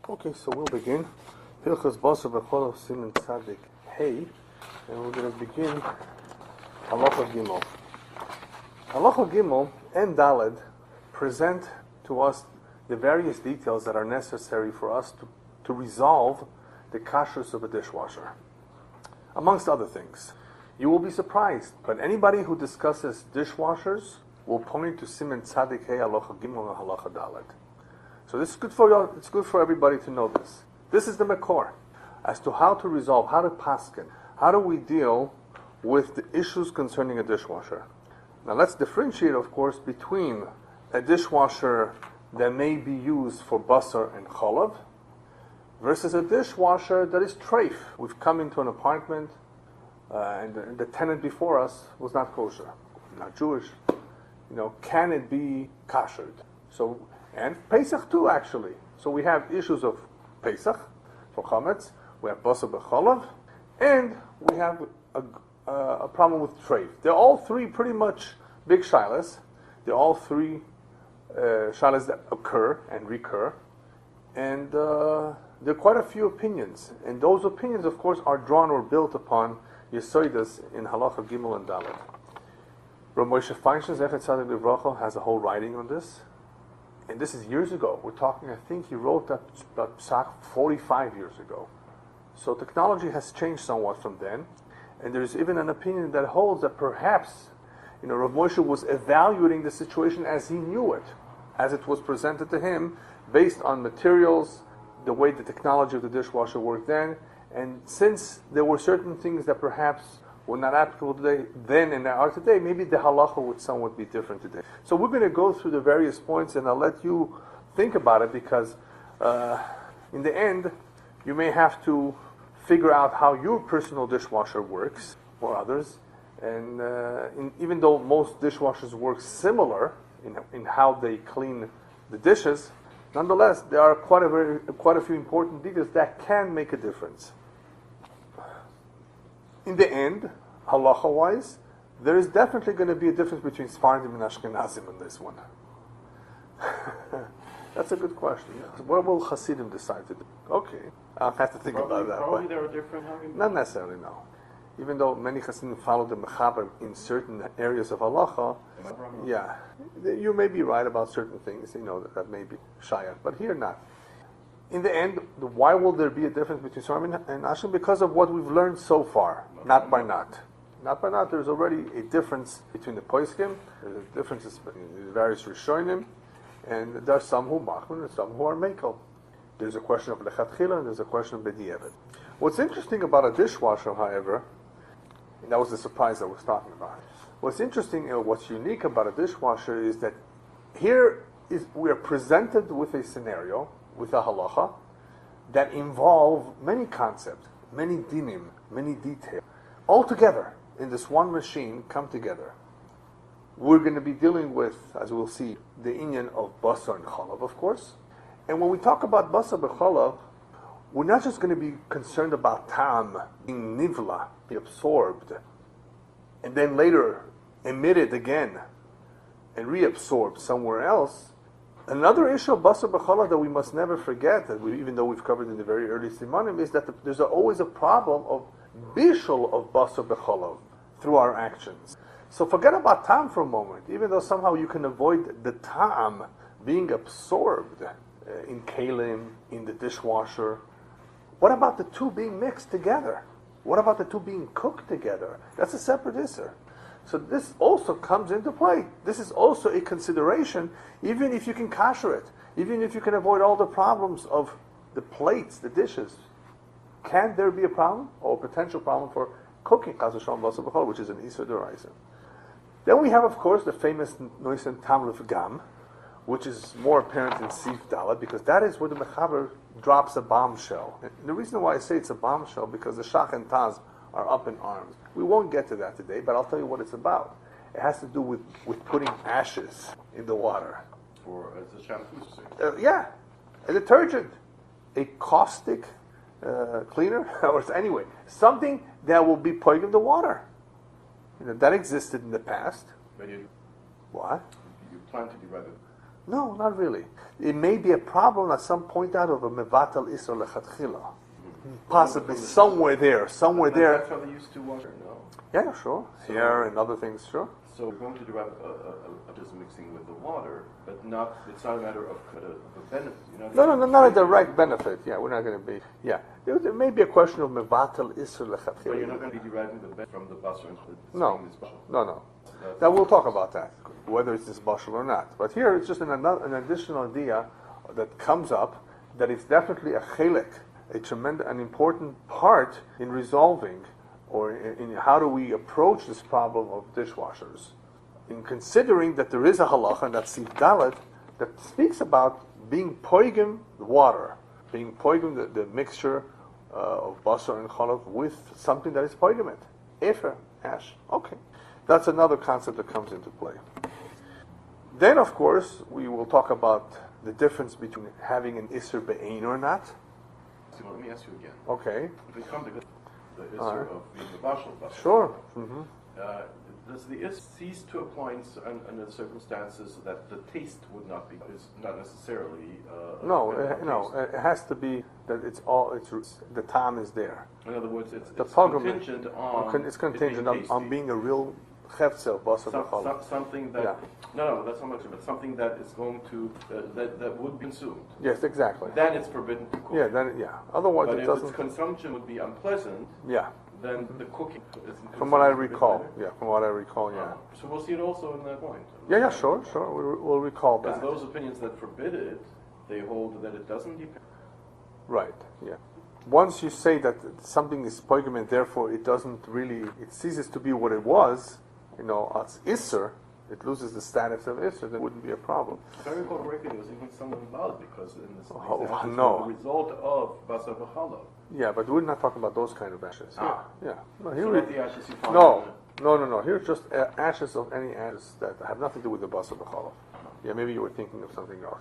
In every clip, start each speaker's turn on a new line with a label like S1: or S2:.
S1: Okay, so we'll begin. Hilchos Basar B'Cholav Siman Tzadik Hey, and we're going to begin Halacha Gimel. Halacha Gimel and Daled present to us the various details that are necessary for us to resolve the kashrus of a dishwasher, amongst other things. You will be surprised, but anybody who discusses dishwashers will point to Siman Tzadik Hey, Halacha Gimel, and Halacha Daled. So this is good for you. It's good for everybody to know this. This is the makor as to how to resolve, how to paskin, how do we deal with the issues concerning a dishwasher. Now let's differentiate, of course, between a dishwasher that may be used for basar and chalav versus a dishwasher that is treif. We've come into an apartment and the tenant before us was not kosher, not Jewish. Can it be kashered? And Pesach too, actually. So we have issues of Pesach for chametz, we have basar b'chalav, and we have a problem with treif. They're all three pretty much big shilas. They're all three shilas that occur and recur, and there are quite a few opinions. And those opinions, of course, are drawn or built upon Yesoidas in Halacha Gimel and Daled. Rav Moshe Feinstein, Zechet Tzadik Livracha, has a whole writing on this. And this is years ago. We're talking, I think he wrote that about 45 years ago. So technology has changed somewhat from then. And there's even an opinion that holds that perhaps, Rav Moshe was evaluating the situation as he knew it, as it was presented to him, based on materials, the way the technology of the dishwasher worked then. And since there were certain things that perhaps were not applicable today, then and are today, maybe the halacha would somewhat be different today. So we're going to go through the various points, and I'll let you think about it, because in the end, you may have to figure out how your personal dishwasher works, or others. And even though most dishwashers work similar in how they clean the dishes, nonetheless, there are quite a few important details that can make a difference. In the end, halacha-wise, there is definitely going to be a difference between Sfardim and Ashkenazim in this one. That's a good question. What will Hasidim decide to do? Okay, I'll have to think about that.
S2: Probably there are different arguments.
S1: Not necessarily, no. Even though many Hasidim follow the Mechaber in certain areas of halacha, yeah, you may be right about certain things, that may be shayach, but here not. In the end, why will there be a difference between Sfardim and Ashkenazim? Because of what we've learned so far, not by not. Not by not, there's already a difference between the poskim, there's differences in the various Rishonim, and there are some who machman and some who are mekel. There's a question of lechatchila and there's a question of b'diavad. What's interesting about a dishwasher, however, and that was the surprise I was talking about. What's interesting and what's unique about a dishwasher is that we are presented with a scenario, with a halacha, that involve many concepts, many dinim, many details, all together in this one machine come together. We're going to be dealing with, as we'll see, the inyan of basar and chalav, of course. And when we talk about basar b'chalav, we're not just going to be concerned about tam, being nivla, be absorbed, and then later emitted again and reabsorbed somewhere else. Another issue of basar b'chalav that we must never forget, even though we've covered in the very early simanim, is that there's always a problem of bishul of basar b'chalav through our actions. So forget about ta'am for a moment. Even though somehow you can avoid the ta'am being absorbed in kalim, in the dishwasher, what about the two being mixed together? What about the two being cooked together? That's a separate isser. So this also comes into play. This is also a consideration, even if you can kasher it, even if you can avoid all the problems of the plates, the dishes. Can there be a problem or a potential problem for cooking chas v'shalom basar b'chalav, which is an isur d'oraisa? Then we have, of course, the famous noisen tam gam, which is more apparent in Sif Dalet, because that is where the Mechaber drops a bombshell. And the reason why I say it's a bombshell, because the Shach and Taz are up in arms. We won't get to that today, but I'll tell you what it's about. It has to do with putting ashes in the water.
S2: Or as a shampoo.
S1: Yeah, a detergent, a caustic cleaner, or anyway, something that will be poisoning the water. That existed in the past.
S2: But
S1: What?
S2: you plan to divide it.
S1: No, not really. It may be a problem at some point out of a mevatel isur lechatchila. Possibly somewhere there.
S2: That's how they used to wash it, no?
S1: Yeah, sure. Hair and other things, sure.
S2: So we're going to derive just mixing with the water, but it's not a matter of a benefit.
S1: No, not a direct benefit. Yeah, we're not going to be. Yeah, there may be a question of mevatel isur lechatchila.
S2: But you're not going to be deriving the benefit from the basar and
S1: No. Now we'll talk about that, whether it's this bashal or not. But here it's just an additional idea that comes up that it's definitely a chelik, an important part in resolving, or in how do we approach this problem of dishwashers, in considering that there is a halacha, and that's Sif Dalet, that speaks about being poigim the water, being poigim the mixture of basar and chalav with something that is poigim it, efer, ash. Okay. That's another concept that comes into play. Then, of course, we will talk about the difference between having an isser be'ein or not.
S2: So let me ask you again.
S1: Okay.
S2: If we come to the isser of being the bashal,
S1: sure. Mm-hmm.
S2: Does the isser cease to apply under the circumstances that the taste would not be, is not necessarily...
S1: No, it has to be that the time is there.
S2: In other words, it's
S1: contingent
S2: on...
S1: It's contingent on being a real chefzel, basar b'chalav.
S2: Something that... Yeah. No, that's not much of it. Something that is going to... that would be consumed.
S1: Yes, exactly.
S2: Then it's forbidden to cook.
S1: Yeah, Otherwise
S2: but
S1: it doesn't...
S2: But if its consumption would be unpleasant... Yeah. Then the cooking isn't...
S1: From what I recall, yeah.
S2: So we'll see it also in that point.
S1: Yeah, sure. We'll recall that.
S2: Because those opinions that forbid it, they hold that it doesn't depend.
S1: Right, yeah. Once you say that something is poigim and therefore it ceases to be what it was, as isser, it loses the status of isser, then it wouldn't be a problem.
S2: If I recall correctly, there was even someone involved because in this
S1: no.
S2: the result of basar b'chalav.
S1: Yeah, but we're not talking about those kind of ashes. Yeah. No,
S2: the ashes you find
S1: No. Here's just ashes of any ashes that have nothing to do with the basar b'chalav. Yeah, maybe you were thinking of something else.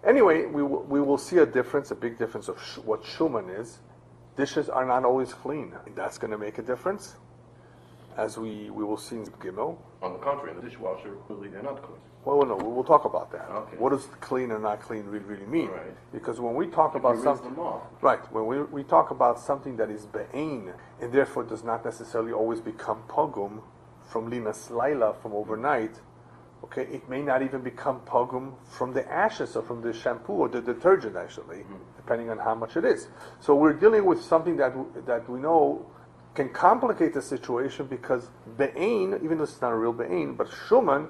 S1: Anyway, we will see a big difference of what Shuman is. Dishes are not always clean. That's going to make a difference, as we will see in Gimel.
S2: On the contrary, in the dishwasher, really they're not clean.
S1: Well, no, we'll talk about that.
S2: Okay.
S1: What does clean or not clean really mean?
S2: Right.
S1: Because when we talk about something, when we talk about something that is be'ein, and therefore does not necessarily always become pogum from linas laila, from overnight, okay, it may not even become pogum from the ashes or from the shampoo or the detergent, actually, depending on how much it is. So we're dealing with something that we know can complicate the situation, because be'ein, even though it's not a real be'ein, but shuman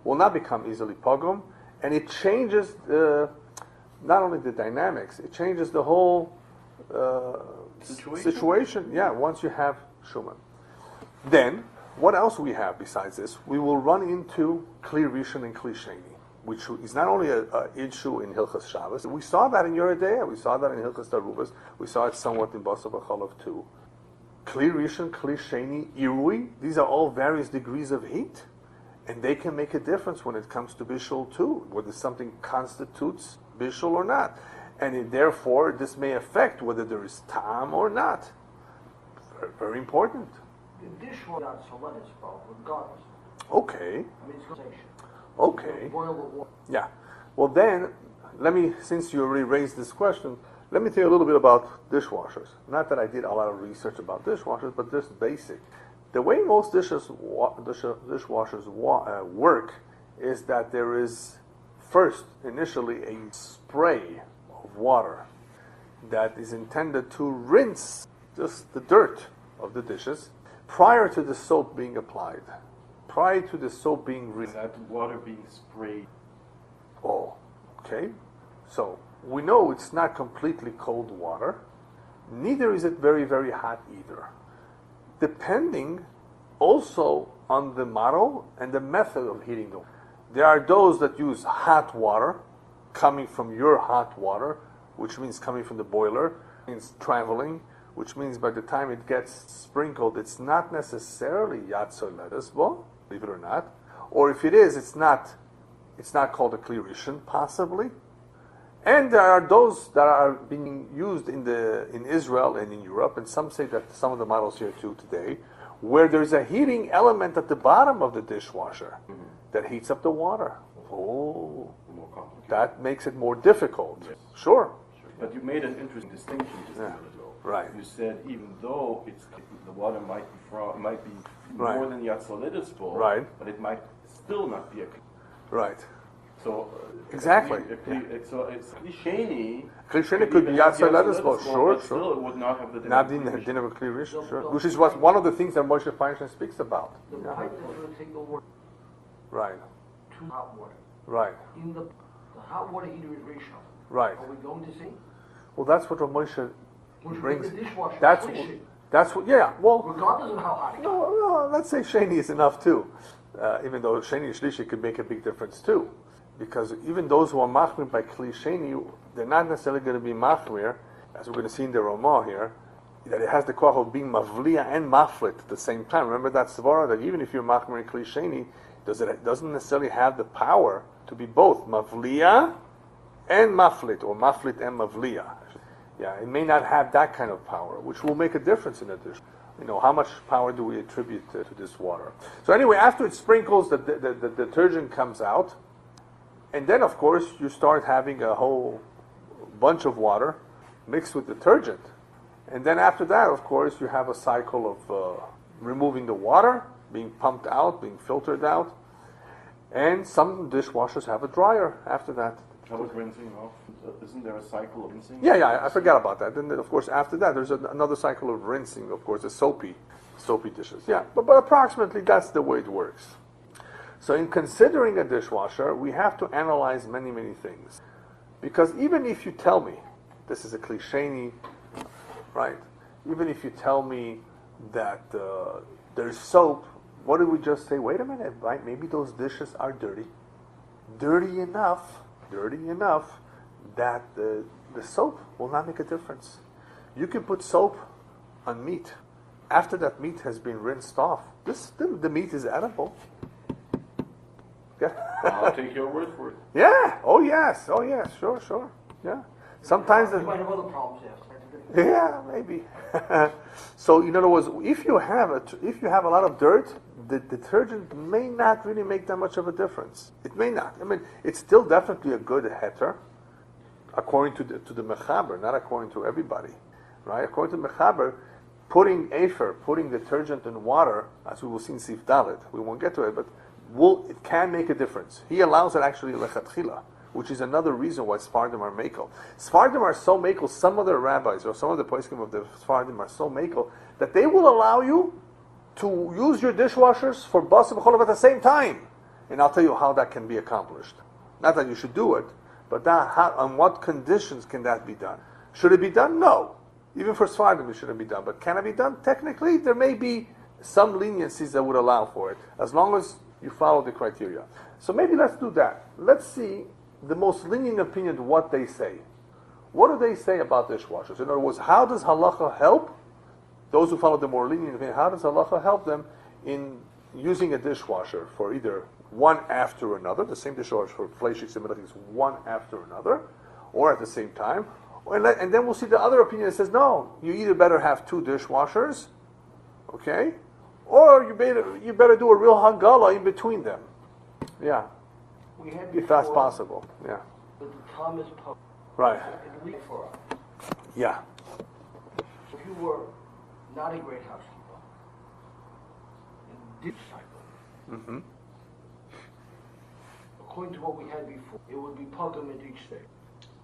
S1: will not become easily pogum, and it changes not only the dynamics, it changes the whole situation. Yeah, once you have shuman. Then, what else we have besides this? We will run into kli rishon and kli sheni, which is not only an issue in Hilchas Shabbos. We saw that in Yore Deah, we saw that in Hilchas Taaruvot, we saw it somewhat in Basar b'chalav too. Kli rishon, kli sheni, irui, these are all various degrees of heat, and they can make a difference when it comes to bishul too, whether something constitutes bishul or not. And therefore, this may affect whether there is ta'am or not. Very, very important.
S3: The dishwasher got so let it spoil, regardless.
S1: Okay.
S3: It's conversation.
S1: Okay.
S3: Boil the water.
S1: Yeah. Well then, since you already raised this question, let me tell you a little bit about dishwashers. Not that I did a lot of research about dishwashers, but just basic. The way most dishwashers work is that there is first, initially, a spray of water that is intended to rinse just the dirt of the dishes prior to the soap being applied, prior to the soap being rinsed.
S2: That water being sprayed.
S1: Oh, okay. So we know it's not completely cold water. Neither is it very, very hot either. Depending also on the model and the method of heating the water. There are those that use hot water coming from your hot water, which means coming from the boiler, means traveling, which means by the time it gets sprinkled, it's not necessarily yatso lettuce, well, believe it or not. Or if it is, it's not called a kli rishon, possibly. And there are those that are being used in Israel and in Europe, and some say that some of the models here too today, where there's a heating element at the bottom of the dishwasher that heats up the water. Oh,
S2: complicated.
S1: That makes it more difficult.
S2: Yes.
S1: Sure.
S2: But you made an interesting distinction just a
S1: Yeah.
S2: minute ago.
S1: Right.
S2: You said even though the water might be
S1: Right.
S2: more than Yatsolidis full,
S1: Right.
S2: but it might still not be a.
S1: Right.
S2: So
S1: Exactly.
S2: So it's klisheni.
S1: Klisheni could be Yatzai Ledesbo, sure,
S2: but still
S1: sure.
S2: it would not have the
S1: Not in
S2: Klisheni.
S1: din of a Kli Rishon, sure. Which is one of the things that Moshe Feinstein speaks about.
S3: The
S1: Yeah.
S3: pipe is going to take the water
S1: Right.
S3: to hot water.
S1: Right.
S3: In the hot water heater is ratio.
S1: Right.
S3: Are we going to see?
S1: Well, that's what Moshe
S3: Which
S1: brings.
S3: the dishwasher
S1: That's
S3: is cliche,
S1: what. Yeah. Well.
S3: regardless of how hot it gets.
S1: No, let's say Sheni is enough too. Even though Sheni and Shlishi could make a big difference too. Because even those who are machmir by Kli Sheni, they're not necessarily going to be machmir, as we're going to see in the Ramah here, that it has the koach of being mavliya and maflit at the same time. Remember that svara, that even if you're machmir in Kli Sheni, it doesn't necessarily have the power to be both mavliya and maflit, or maflit and mavliya. Yeah, it may not have that kind of power, which will make a difference in addition. How much power do we attribute to this water? So anyway, after it sprinkles, the detergent comes out, and then of course you start having a whole bunch of water mixed with detergent. And then after that, of course, you have a cycle of removing the water, being pumped out, being filtered out. And some dishwashers have a dryer after that.
S2: How about rinsing off? Isn't there a cycle of rinsing?
S1: Yeah, I forgot about that. Then, of course, after that, there's another cycle of rinsing, of course, the soapy dishes. Yeah, but approximately that's the way it works. So in considering a dishwasher, we have to analyze many, many things. Because even if you tell me, this is a klisheni, right? Even if you tell me that there's soap, what did we just say? Wait a minute, right? Maybe those dishes are dirty. Dirty enough that the soap will not make a difference. You can put soap on meat. After that meat has been rinsed off, the meat is edible. Yeah.
S2: I'll take your word for it.
S1: Yeah. Oh yes. Sure. Yeah. Sometimes
S3: You might have other problems after.
S1: yeah, maybe. So in other words, if you have a lot of dirt, the detergent may not really make that much of a difference. It may not. I mean, it's still definitely a good heter, according to the mechaber, not according to everybody, right? According to mechaber, putting detergent in water, as we will see in Sif Dalet, we won't get to it, but it can make a difference. He allows it actually lechatchila, which is another reason why Sfardim are makel. Sfardim are so makel, some other rabbis or some of the poskim of the Sfardim are so makel that they will allow you to use your dishwashers for basar b'cholav at the same time. And I'll tell you how that can be accomplished. Not that you should do it, but on what conditions can that be done? Should it be done? No. Even for Sfardim it shouldn't be done. But can it be done? Technically, there may be some leniencies that would allow for it, as long as you follow the criteria. So maybe let's do that. Let's see the most lenient opinion, what they say. What do they say about dishwashers? In other words, how does halacha help those who follow the more lenient opinion? How does halacha help them in using a dishwasher for either one after another, the same dishwasher for fleishik and melechik is one after another, or at the same time? And then we'll see the other opinion that says, no, you either better have two dishwashers, okay, or you better do a real hagala in between them. Yeah.
S3: We had
S1: If that's
S3: before
S1: possible, yeah.
S3: that the Thomas Pope,
S1: Right.
S3: at least for us,
S1: Yeah.
S3: if you were not a great housekeeper and did cycle,
S1: Mm-hmm.
S3: according to what we had before, it would be pugum at each stage.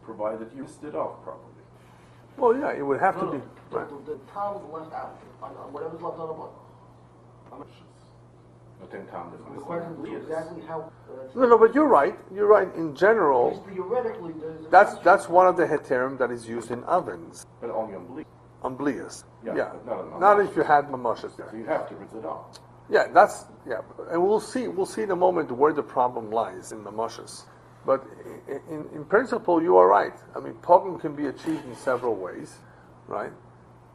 S2: Provided you rinsed it off properly.
S1: Well, yeah, it would have to
S3: No,
S1: be.
S3: no,
S1: Right.
S3: the Tom's left out, on whatever's left on the book.
S2: But then Tom
S3: The question is exactly how.
S1: No, but you're right. You're right. In general,
S3: Theoretically, there's a
S1: that's one of the heterim that is used in ovens,
S2: But only on bleach.
S1: on blias.
S2: Yeah,
S1: Yeah.
S2: but not
S1: Not
S2: on
S1: if you had mamashas
S2: So
S1: there.
S2: you have to rinse it off.
S1: Yeah, and we'll see in a moment where the problem lies in mamashas. But in principle, you are right. I mean, pogum can be achieved in several ways, right?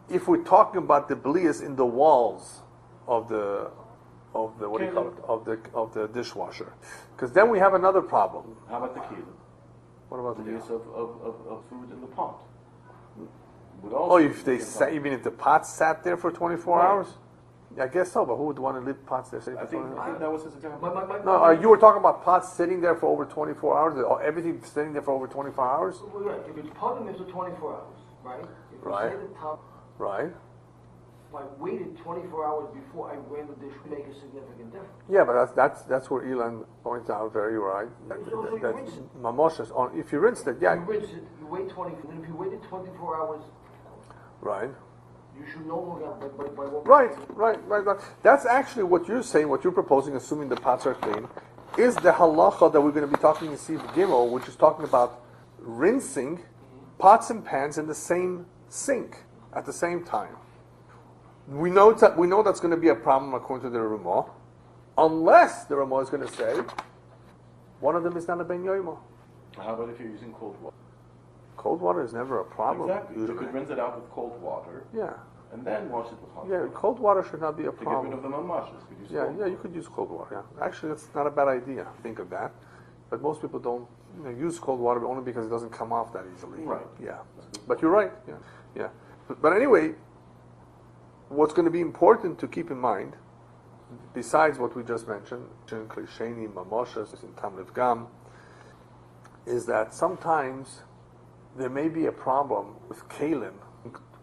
S1: If we're talking about the blias in the walls of the what do you call it, of the dishwasher, because then we have another problem.
S2: How about the keelim?
S1: What about
S2: The
S1: the
S2: use of food in the pot. Would
S1: Oh,
S2: also
S1: if they
S2: be a
S1: sat,
S2: pot.
S1: even if the pot sat there for 24
S2: Right.
S1: hours? I guess so, but who would want to leave pots there sitting
S2: I
S1: for
S2: think,
S1: 24
S2: I
S1: hours?
S2: think that was his example.
S1: No, you were talking about pots sitting there for over 24 hours, or everything sitting there for over 24 hours?
S3: Well, yeah, if it's pugum, it's 24 hours, right? If you
S1: Right.
S3: say the top,
S1: Right.
S3: if I waited 24 hours before I ran the dish, would make a significant difference.
S1: Yeah, but that's where Elon points out very right.
S3: So you rinse it.
S1: Mamoshes on if you rinse it, yeah,
S3: You rinse it, you wait 20, and then if you waited 24 hours,
S1: right.
S3: you should no longer have, by what?
S1: Right. That's actually what you're saying, what you're proposing, assuming the pots are clean, is the halacha that we're going to be talking in Siv Gimel, which is talking about rinsing pots and pans in the same sink at the same time. We know that's going to be a problem according to the Ramah, unless the Ramah is going to say one of them is not a ben yoima.
S2: How about if you're using cold water?
S1: Cold water is never a problem.
S2: Exactly. You
S1: Usually.
S2: could rinse it out with cold water
S1: Yeah.
S2: and then wash it with hot
S1: Yeah,
S2: water.
S1: cold water should not be a
S2: To get rid
S1: problem.
S2: of the mamashes. You could use cold
S1: Yeah, you could use cold water. Yeah, actually, that's not a bad idea. Think of that, but most people don't use cold water only because it doesn't come off that easily.
S2: Right.
S1: Yeah, but you're right. Yeah. But anyway, what's going to be important to keep in mind, besides what we just mentioned, klisheni, mamoshes, and tamliv gam, is that sometimes there may be a problem with kalim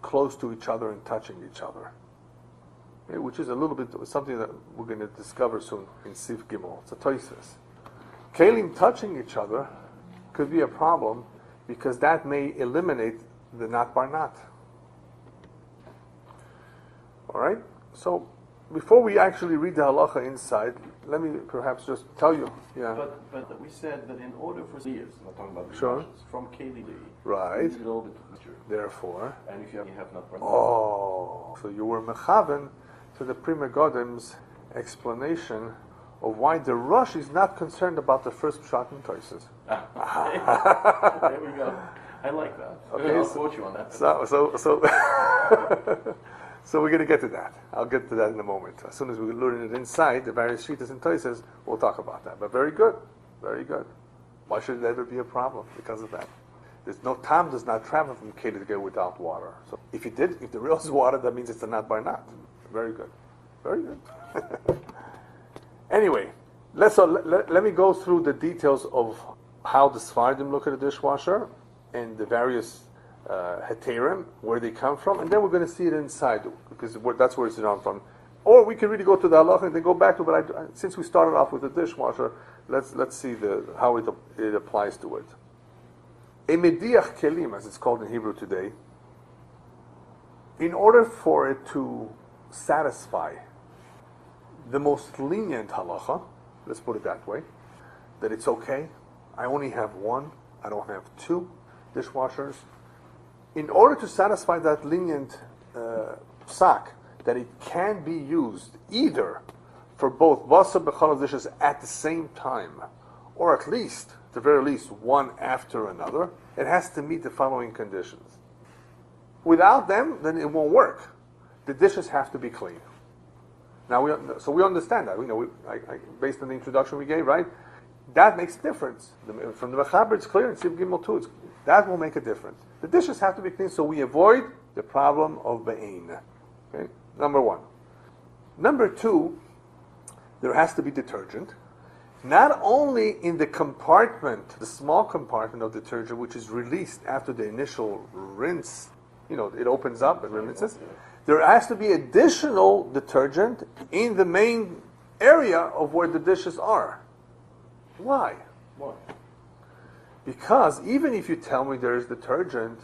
S1: close to each other and touching each other. Okay, which is a little bit something that we're going to discover soon in Siv Gimel. It's a toises. Kalim touching each other could be a problem because that may eliminate the nat bar nat. All right. So before we actually read the halacha inside, let me perhaps just tell you. Yeah.
S2: But we said that in order for years, I'm not talking about the
S1: Sure.
S2: mamashes, from keli,
S1: Right.
S2: you need a little bit of mixture.
S1: Therefore.
S2: And if you have not burned
S1: Oh, so you were mechaven to the Pri Megadim's explanation of why the Rosh is not concerned about the first pshat and toises.
S2: There we go. I like that.
S1: Okay,
S2: I'll
S1: so-
S2: quote you on that.
S1: So we're going to get to that. I'll get to that in a moment. As soon as we learn it inside, the various shitas and toises, we'll talk about that. But very good. Very good. Why should it ever be a problem because of that? There's no time does not travel from Keli to go without water. So if the real is water, that means it's a nat by nat. Very good. Very good. Anyway, let me go through the details of how the Sfardim look at a dishwasher and the various heterim, where they come from, and then we're going to see it inside, because that's where it's around from. Or we can really go to the halacha and then go back to it, but since we started off with the dishwasher, let's see how it applies to it. A mediach kelim, as it's called in Hebrew today, in order for it to satisfy the most lenient halacha, let's put it that way, that it's okay, I only have one, I don't have two dishwashers. In order to satisfy that lenient psak, that it can be used either for both basar bechalv dishes at the same time, or at least, at the very least, one after another, it has to meet the following conditions. Without them, then it won't work. The dishes have to be clean. Now, we understand that. Based on the introduction we gave, right? That makes a difference. From the Mechaber, it's clear, in Siv Gimel 2, that will make a difference. The dishes have to be clean so we avoid the problem of Be'ein. Okay? Number one. Number two, there has to be detergent. Not only in the compartment, the small compartment of detergent, which is released after the initial rinse, it opens up and rinses. There has to be additional detergent in the main area of where the dishes are. Why?
S2: Why?
S1: Because even if you tell me there is detergent,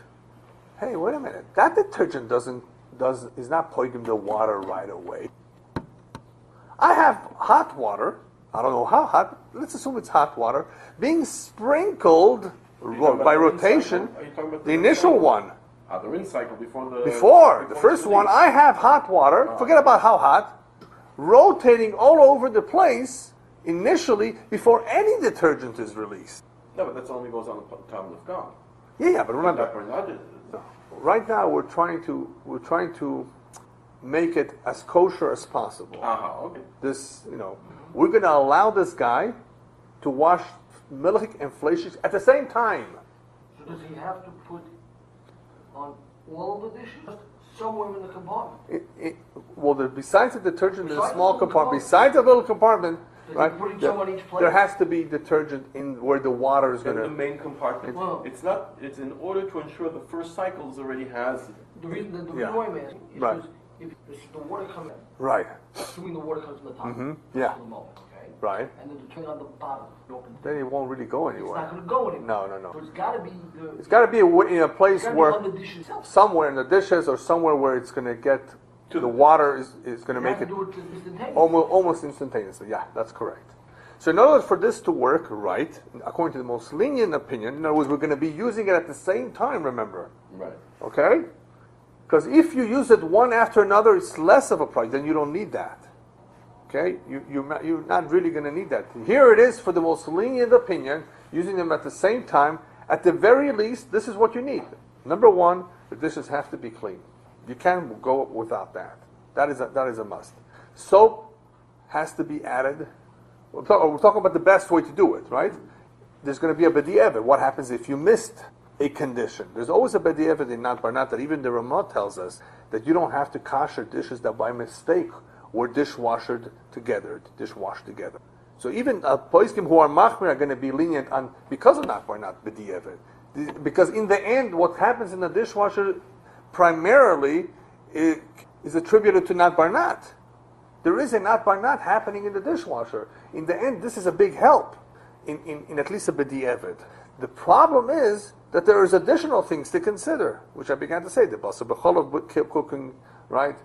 S1: hey, wait a minute, that detergent is not poiging the water right away. I have hot water, I don't know how hot, let's assume it's hot water, being sprinkled by rotation, the initial one.
S2: The rinse cycle before
S1: the first one, I have hot water, forget about how hot, rotating all over the place initially before any detergent is released.
S2: No, but that only goes on the time of gone.
S1: Yeah, but remember, right now we're trying to make it as kosher as possible.
S2: Okay.
S1: We're going to allow this guy to wash Melicha and Fleishiks at the same time.
S3: So does he have to put on all of the dishes? Somewhere in the compartment.
S1: Well, besides the detergent in a small compartment, besides a little compartment, right?
S3: Putting some on each plate.
S1: There has to be detergent in where the water is
S2: In
S1: going
S2: the
S1: to.
S2: main compartment.
S3: Well-
S2: It's not. It's in order to ensure the first cycles already has.
S3: The reason
S1: Yeah.
S3: why I'm asking is
S1: Right.
S3: because if the water comes in,
S1: Right.
S3: assuming the water comes from the top,
S1: Yeah.
S3: for the moment, okay?
S1: Right.
S3: And then you turn on the bottom, you open
S1: Then it won't really go
S3: it's
S1: anywhere.
S3: not going to go anywhere.
S1: No.
S3: So it's got to be
S1: It's got to be in a place
S3: it's gotta
S1: where
S3: be on the dish itself.
S1: somewhere in the dishes or somewhere where it's going to get to the water is going to
S3: You
S1: make
S3: have
S1: it
S3: to do it instantaneously.
S1: almost instantaneously. Yeah, that's correct. So in order for this to work right, according to the most lenient opinion, in other words, we're going to be using it at the same time, remember.
S2: Right.
S1: Okay? Because if you use it one after another, it's less of a price, then you don't need that. Okay? You're not really going to need that. Here it is for the most lenient opinion, using them at the same time. At the very least, this is what you need. Number one, the dishes have to be clean. You can't go without that. That is a must. Soap has to be added. We're talking about the best way to do it, right? There's going to be a b'di'evet. What happens if you missed a condition? There's always a b'di'evet in Nat Bar Nat that even the Ramah tells us that you don't have to kosher dishes that by mistake were dishwashed together. So even poskim who are machmir are going to be lenient on because of Nat Bar Nat b'di'evet. Because in the end, what happens in the dishwasher primarily is attributed to Nat Bar Nat. There is a Nat Bar Nat happening in the dishwasher. In the end, this is a big help in at least a b'di'evet. The problem is that there is additional things to consider, which I began to say, the basar b'chalav cooking, right?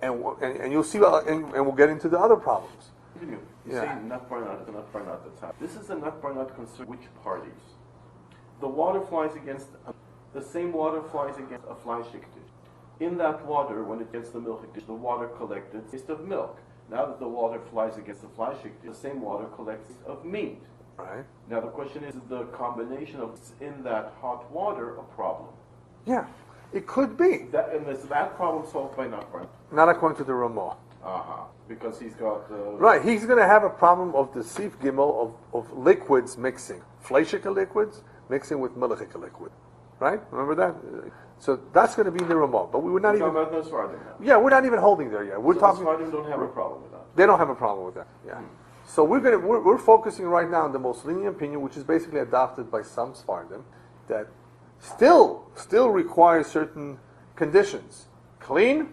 S1: And you'll see, and we'll get into the other problems.
S2: You
S1: Yeah.
S2: say nut bar nut, the nut bar nut that's happening. This is a nut bar nut concern which parties? The water flies against, the same water flies against a fleischig dish. In that water, when it gets the milchig dish, the water collected taste of milk. Now that the water flies against the fleischig dish, the same water collects of meat.
S1: Right?
S2: Now the question is the combination of in that hot water a problem?
S1: Yeah, it could be.
S2: And is that problem solved by nut bar nut?
S1: Not according to the Ramah.
S2: Because he's got
S1: Right, he's going to have a problem of the Sif Gimel of liquids mixing. Fleischike liquids mixing with Melicha liquid. Right? Remember that? So that's going to be in the Ramah. But we would not
S2: We're
S1: even...
S2: talking about no Svardim now.
S1: Yeah, we're not even holding there yet. We're
S2: So
S1: talking...
S2: the Svardim don't have a problem with that.
S1: They don't have a problem with that. Yeah. So we're focusing right now on the most lenient opinion, which is basically adopted by some Sfardim, that still requires certain conditions. Clean,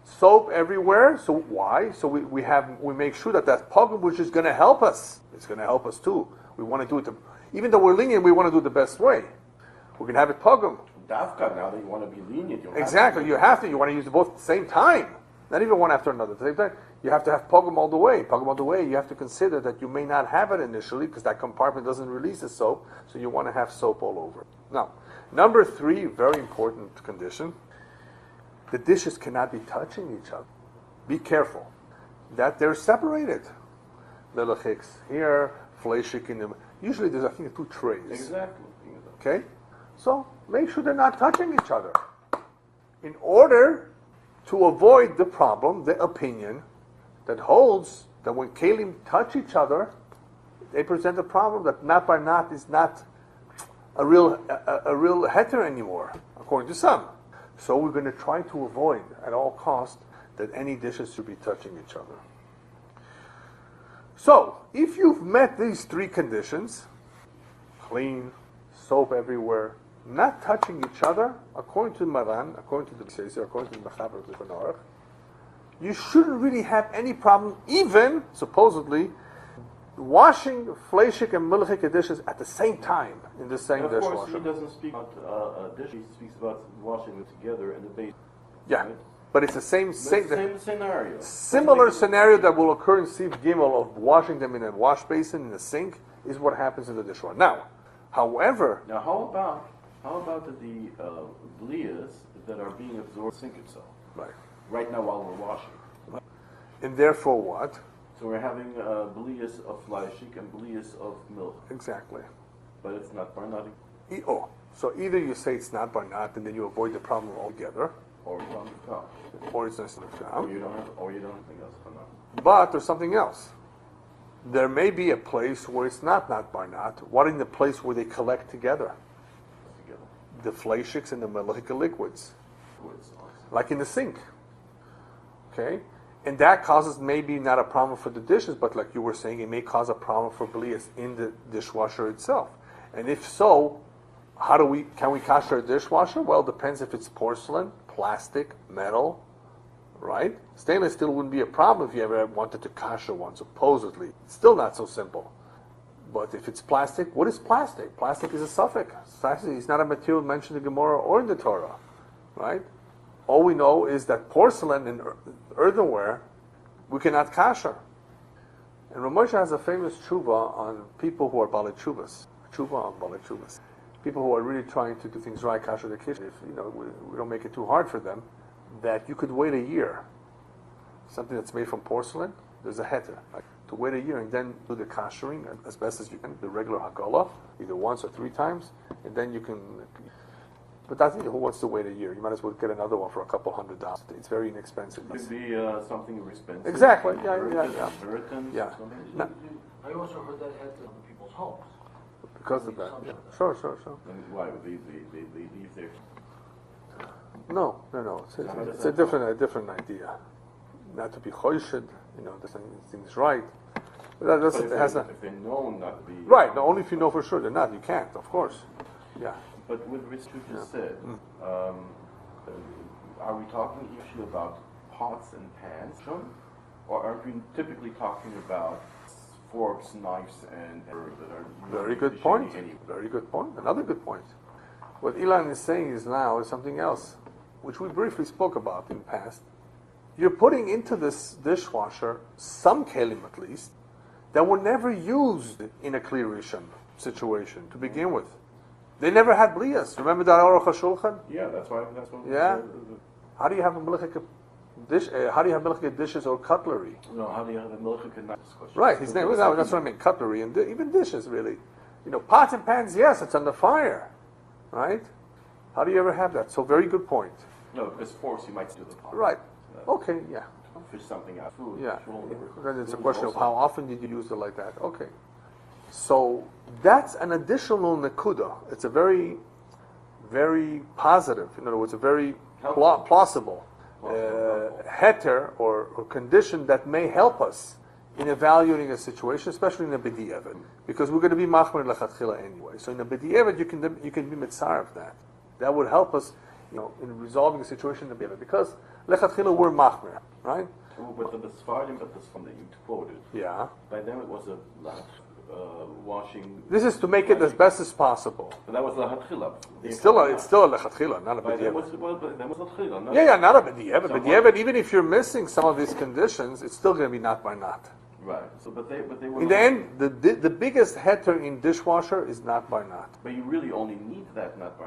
S1: soap everywhere. So why? So we make sure that pogum, which is going to help us. It's going to help us too. We want to do it. Even though we're lenient, we want to do it the best way. We're going to have it pogum.
S2: Dafka, now that you want to be lenient, you
S1: Exactly. You have to. You want to use both at the same time. Not even one after another. At the same time, you have to have pogum all the way. Pogum all the way. You have to consider that you may not have it initially because that compartment doesn't release the soap. So you want to have soap all over. Now, number 3, very important condition. The dishes cannot be touching each other. Be careful that they're separated. Melichix here, fleischik in them. Usually there's, I think, 2 trays.
S2: Exactly.
S1: Okay? So make sure they're not touching each other. In order to avoid the problem, the opinion that holds that when kalim touch each other, they present a problem that nat by nat is not a real heter anymore, according to some. So we're going to try to avoid at all costs that any dishes should be touching each other. So, if you've met these 3 conditions, clean, soap everywhere, not touching each other, according to Maran, according to the Basar, according to the Mechaber of the Shuchan Aruch, you shouldn't really have any problem, even, supposedly, washing fleischik and milchik dishes at the same time in the same
S2: And of course,
S1: dishwasher.
S2: he doesn't speak about a dish, he speaks about washing them together in the base.
S1: Yeah,
S2: Right?
S1: but it's the same
S2: Same scenario.
S1: similar scenario that will occur in Sif Gimel of washing them in a wash basin in the sink is what happens in the dishwasher. Now, however,
S2: Now, how about the blias that are being absorbed in the sink itself? Right now while we're washing.
S1: and therefore what?
S2: So we're having blias of fleischik and blias of milk,
S1: Exactly.
S2: but it's not barnati
S1: So either you say it's not by not, and then you avoid the problem altogether,
S2: or it's on the top,
S1: or it's not
S2: or you don't have anything else for now.
S1: But there's something else. There may be a place where it's not by not. What in the place where they collect together?
S2: Together.
S1: The fleishiks and the melicha liquids.
S2: Words also.
S1: Like in the sink. Okay? And that causes maybe not a problem for the dishes, but like you were saying, it may cause a problem for blias in the dishwasher itself. And if so, can we kasher a dishwasher? Well, it depends if it's porcelain, plastic, metal, right? Stainless steel wouldn't be a problem if you ever wanted to kasher one, supposedly. It's still not so simple. But if it's plastic, what is plastic? Plastic is a suffix. Plastic is not a material mentioned in the Gemara or in the Torah, right? All we know is that porcelain and earthenware, we cannot kasher. And Rav Moshe has a famous tshuva on people who are balei tshuvas. Tshuva on balei tshuvas. People who are really trying to do things right, kasher the kitchen. If we don't make it too hard for them, that you could wait a year. Something that's made from porcelain, there's a heter. Like, to wait a year and then do the kashering as best as you can, the regular hagala, either once or 3 times, and then you can. But that's who wants to wait a year? You might as well get another one for a couple $100. It's very inexpensive.
S2: It could be something expensive.
S1: Exactly. Yeah.
S2: No.
S3: I also heard that had to other people's homes.
S1: Because of that. Yeah. Sure.
S2: And why they leave their.
S1: No. It's a different idea. Not to be choshid, the things right. But
S2: if they're known not to be.
S1: Right. No, only if you know for sure they're not. You can't, of course. Yeah.
S2: But with what you just said, are we talking usually about pots and pans, or are we typically talking about forks, knives, and that are
S1: very good point. Very good point. Another good point. What Ilan is saying is something else, which we briefly spoke about in the past. You're putting into this dishwasher some kelim at least that were never used in a kli rishon situation to begin with. They never had blias. Remember that Aruch HaShulchan?
S2: Yeah, that's what.
S1: Yeah. How do you have a Melicha dish? How do you have Melicha dishes or cutlery?
S2: No, how do you have a Melicha not discussion?
S1: Right. His name. That's what I mean. Cutlery and even dishes, really. Pots and pans. Yes, it's on the fire, right? How do you ever have that? So very good point.
S2: No, because forks you might do the pot.
S1: Right. Okay. Yeah.
S2: Fish something out. Food.
S1: Yeah. Then it's a question of how often did you use it like that? Okay. So that's an additional nekuda. It's a very, very positive. In other words, a very plausible heter or condition that may help us in evaluating a situation, especially in a b'di'evet, because we're going to be machmer lechatchila anyway. So in a b'di'evet, you can be mitzar of that. That would help us, in resolving a situation in the b'di'evet, because lechatchila we're machmer, right?
S2: But the Sfardim that you quoted.
S1: Yeah.
S2: By then it was a washing.
S1: This is to make it as best as possible.
S2: But that was lechatchila.
S1: It's still a lechatchila, not a b'di'evet.
S2: Well, that was lechatchila.
S1: Yeah, not a b'di'evet. B'di'evet, even if you're missing some of these conditions, it's still going to be not by not.
S2: Right. So, but they were.
S1: In the end, the biggest heter in dishwasher is not by not.
S2: But you really only need that not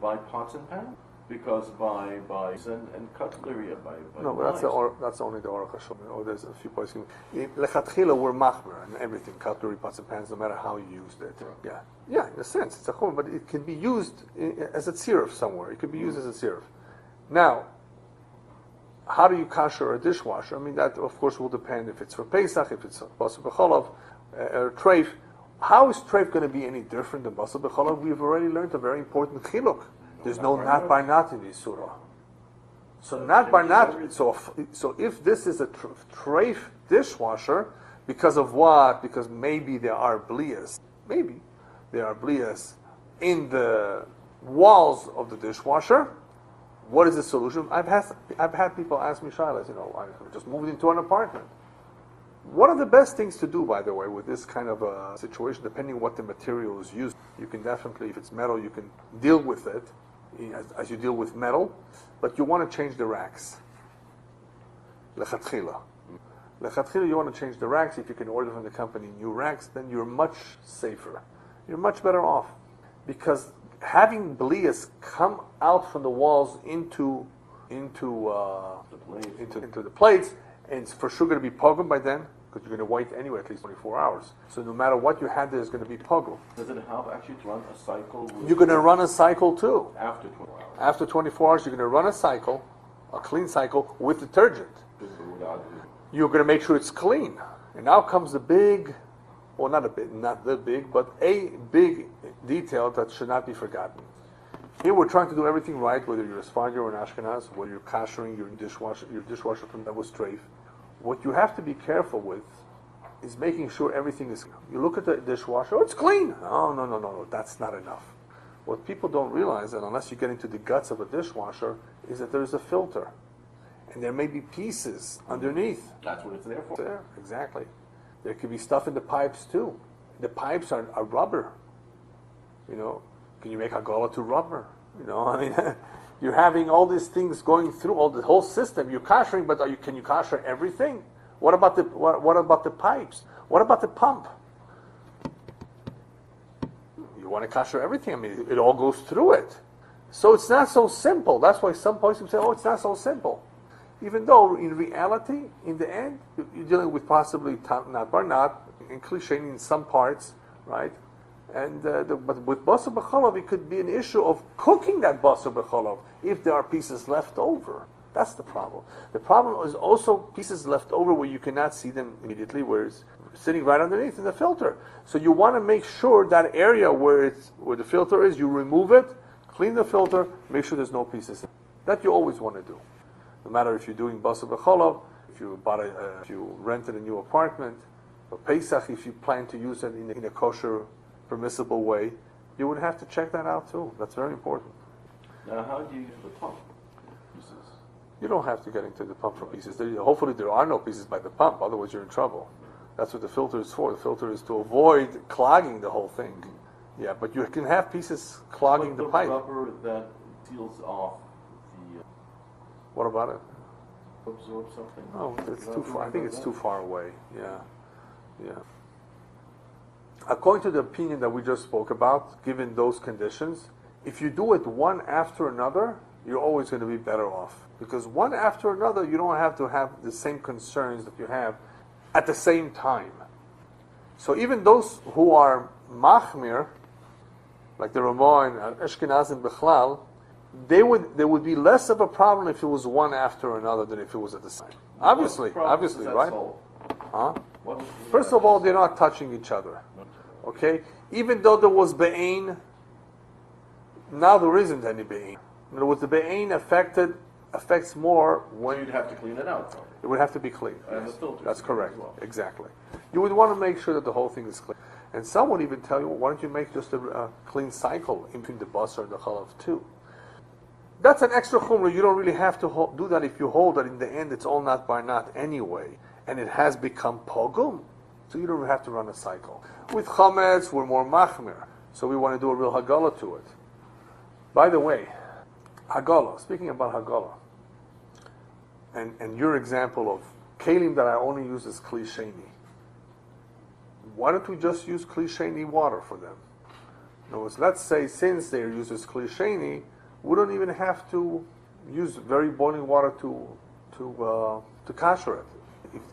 S2: by pots and pans. Because by and cutlery by
S1: no, but that's only the Aruch HaShulchan. Or there's a few places. Lechatchila we're machmer and everything, cutlery, pots and pans, no matter how you used it. Right. Yeah, in a sense it's a chum, but it can be used as a tziruf somewhere. It could be used as a tziruf. Now, how do you kasher a dishwasher? I mean, that of course will depend if it's for Pesach, if it's basar b'chalav, or treif. How is treif going to be any different than basar b'chalav? We've already learned a very important chiluk. There's no not by not in the surah. So not by not. So if this is a treif dishwasher, because of what? Because maybe there are blias. Maybe there are blias in the walls of the dishwasher. What is the solution? I've had people ask me, Shilas, I just moved into an apartment. One of the best things to do, by the way, with this kind of a situation, depending on what the material is used, you can definitely, if it's metal, you can deal with it as you deal with metal, but you want to change the racks. Lechatchila, you want to change the racks. If you can order from the company new racks, then you're much safer. You're much better off, because having blias come out from the walls into the plates, and it's for sure going to be pogum by then, because you're going to wait anyway at least 24 hours. So no matter what you had, there's going to be pogum.
S2: Does it help actually to run a cycle?
S1: You're going to run a cycle too.
S2: After 24 hours.
S1: After 24 hours, you're going to run a cycle, a clean cycle with detergent. You're going to make sure it's clean. And now comes the big, not the big, but a big detail that should not be forgotten. Here we're trying to do everything right, whether you're a Sfardi or an Ashkenaz, whether you're kashering your dishwasher from that was treif. What you have to be careful with is making sure everything is clean. You look at the dishwasher, it's clean. Oh, no, that's not enough. What people don't realize, and unless you get into the guts of a dishwasher, is that there's a filter. And there may be pieces underneath.
S2: That's what it's there for.
S1: There, exactly. There could be stuff in the pipes too. The pipes are rubber. Can you make Hagala to rubber? You're having all these things going through the whole system. You're kashering, but can you kasher everything? What about the pipes? What about the pump? You want to kasher everything. It all goes through it. So it's not so simple. That's why some places say, it's not so simple. Even though in reality, in the end, you're dealing with possibly not barnat, and klisheni in some parts, right? And but with basar b'chalav, it could be an issue of cooking that basar b'chalav if there are pieces left over. That's the problem. The problem is also pieces left over where you cannot see them immediately, where it's sitting right underneath in the filter. So you want to make sure that area where the filter is, you remove it, clean the filter, make sure there's no pieces. That you always want to do. No matter if you're doing basar b'chalav, if you rented a new apartment, or Pesach, if you plan to use it in a kosher, permissible way, you would have to check that out too. That's very important.
S2: Now, how do you use the pump pieces?
S1: You don't have to get into the pump for pieces. Hopefully there are no pieces by the pump, otherwise you're in trouble. That's what the filter is for. The filter is to avoid clogging the whole thing. Yeah, but you can have pieces clogging the pipe.
S2: Rubber that seals off the...
S1: What about it?
S2: Absorb something?
S1: Oh, it's too far. I think it's too far away. Yeah. According to the opinion that we just spoke about, given those conditions, if you do it one after another, you're always going to be better off. Because one after another, you don't have to have the same concerns that you have at the same time. So even those who are machmir, like the Ramah and Ashkenazim Bechlal, there would be less of a problem if it was one after another than if it was at the same. Obviously, right? Huh? First of all, they're not touching each other. Okay? Even though there was be'ain, now there isn't any be'ain. In other words, the be'ain affects more when...
S2: So you'd have to clean it out.
S1: It would have to be clean.
S2: And
S1: Yes.
S2: the filters.
S1: That's correct.
S2: As well.
S1: Exactly. You would want to make sure that the whole thing is clean. And some would even tell you, why don't you make just a clean cycle in between the basar and the chalav too? That's an extra chumrah. You don't really have to do that if you hold that in the end it's all not by not anyway. And it has become pogum. So you don't have to run a cycle. With chametz, we're more machmir. So we want to do a real hagala to it. By the way, hagala, speaking about hagala, and your example of kelim that I only use as klisheni, why don't we just use klisheni water for them? In other words, let's say since they're used as klisheni, we don't even have to use very boiling water to kasher it.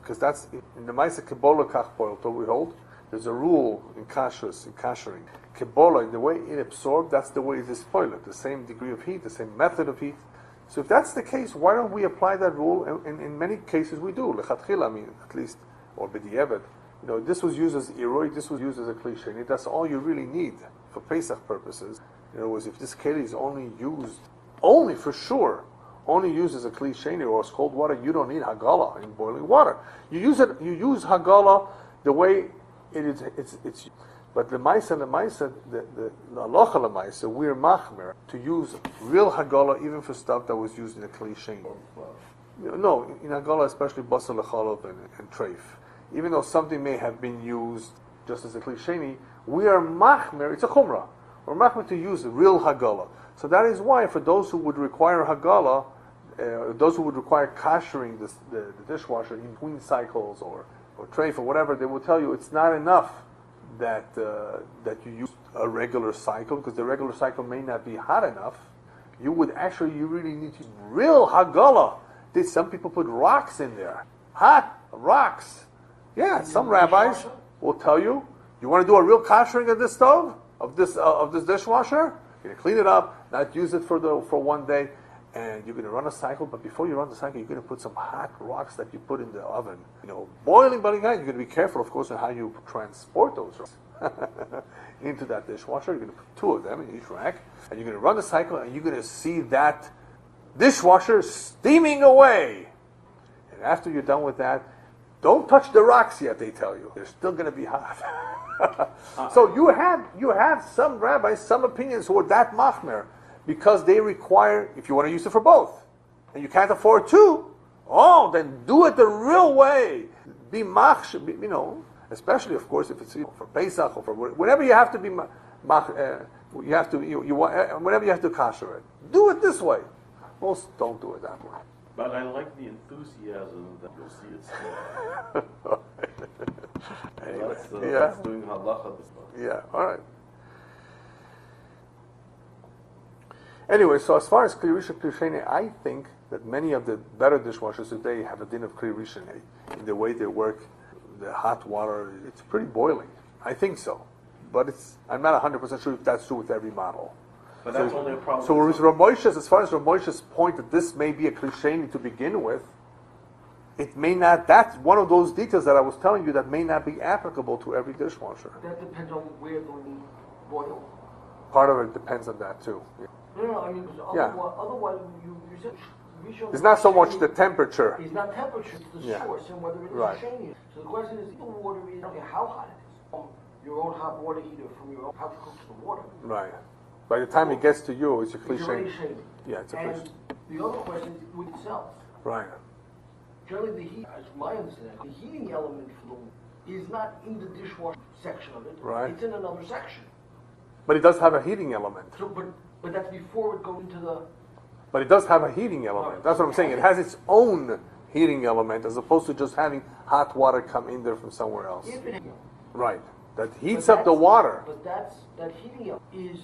S1: Because that's in the Maisa Kebola Kach Boil, we hold, there's a rule in kashering. Kebola, the way it absorbs, that's the way it is spoiled, the same degree of heat, the same method of heat. So if that's the case, why don't we apply that rule? And in many cases we do, lechatchila, at least, or b'di'evet. This was used as iroi, this was used as a klisheni. That's all you really need for Pesach purposes. In other words, if this keli is only used as a klisheni or as cold water, you don't need hagala in boiling water. You use hagala the way it is. It's but the halacha l'maisa, we're machmer to use real hagala even for stuff that was used in a klisheni. No, in hagala, especially basar l'chalav and treif. Even though something may have been used just as a klisheni, we are machmer. It's a chumrah. We're machmer to use real hagala. So that is why, for those who would require hagala, those who would require kashering the dishwasher in between cycles or treif or whatever, they will tell you it's not enough that you use a regular cycle, because the regular cycle may not be hot enough. You really need to use real hagala. Some people put rocks in there. Hot rocks. Yeah, some rabbis will tell you, you want to do a real kashering of this stove, of this dishwasher? You're going to clean it up, not use it for one day, and you're going to run a cycle. But before you run the cycle, you're going to put some hot rocks that you put in the oven. Boiling hot. You're going to be careful, of course, on how you transport those rocks. into that dishwasher. You're going to put 2 of them in each rack, and you're going to run the cycle, and you're going to see that dishwasher steaming away. And after you're done with that, don't touch the rocks yet, they tell you. They're still going to be hot. So you have some rabbis, some opinions who are that machmer, because they require, if you want to use it for both, and you can't afford 2, then do it the real way. Be machsh, especially of course if it's for Pesach or for whenever you have to be whenever you have to kasher it. Do it this way. Most don't do it that way.
S2: But I like the enthusiasm that you'll see it still.
S1: Anyway,
S2: that's doing halacha.
S1: Yeah, all right. Anyway, so as far as Kli Rishon, Kli Sheni, I think that many of the better dishwashers today have a din of Kli Rishon in the way they work. The hot water, it's pretty boiling. I think so. But I'm not 100% sure if that's true with every model.
S2: But that's only a problem.
S1: So as far as Ramosha's point that this may be a Kli Sheni to begin with, it may not, that's one of those details that I was telling you that may not be applicable to every dishwasher.
S3: That depends on where the boil.
S1: Part of it depends on that too. Yeah.
S3: No, I mean, because otherwise you said...
S1: It's not so much the temperature.
S3: It's not temperature, it's the source and whether it is a sheni. So the question is, if the water is, how hot it is. From your own hot water heater, from your own, how to cook the water.
S1: Right. By the time it gets to you, it's a Kli
S3: Sheni.
S1: Yeah, it's a Kli Sheni.
S3: And the other question is with itself.
S1: Right.
S3: Generally the heat, as my understanding, the heating element for the water is not in the dishwasher section of it.
S1: Right.
S3: It's in another section.
S1: But it does have a heating element.
S3: So, but that's before it goes into the...
S1: But it does have a heating element. That's what I'm saying. It has its own heating element as opposed to just having hot water come in there from somewhere else. Right. That heats up the water.
S3: But that heating element is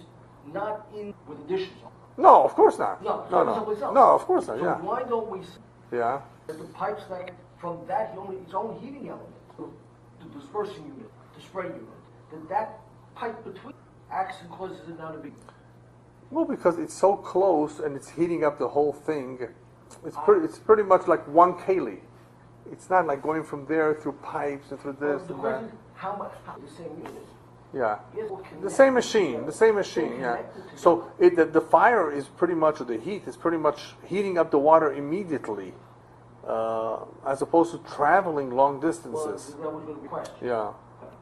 S3: not in with the dishes on.
S1: No, of course not.
S3: No,
S1: of course not.
S3: So
S1: Yeah.
S3: why don't we?
S1: Yeah.
S3: The pipes that from that its own heating element, the dispersing unit, the spray unit, that pipe between acts and causes it now to be.
S1: Well, because it's so close and it's heating up the whole thing. It's pretty much like one keli. It's not like going from there through pipes and through this
S3: The
S1: and
S3: question
S1: that.
S3: is, how much? The same unit.
S1: Yeah.
S3: Yes,
S1: The same machine. Yeah. So the fire is pretty much, or the heat is pretty much heating up the water immediately, as opposed to traveling long distances.
S3: Well, that was going to be a question.
S1: Yeah.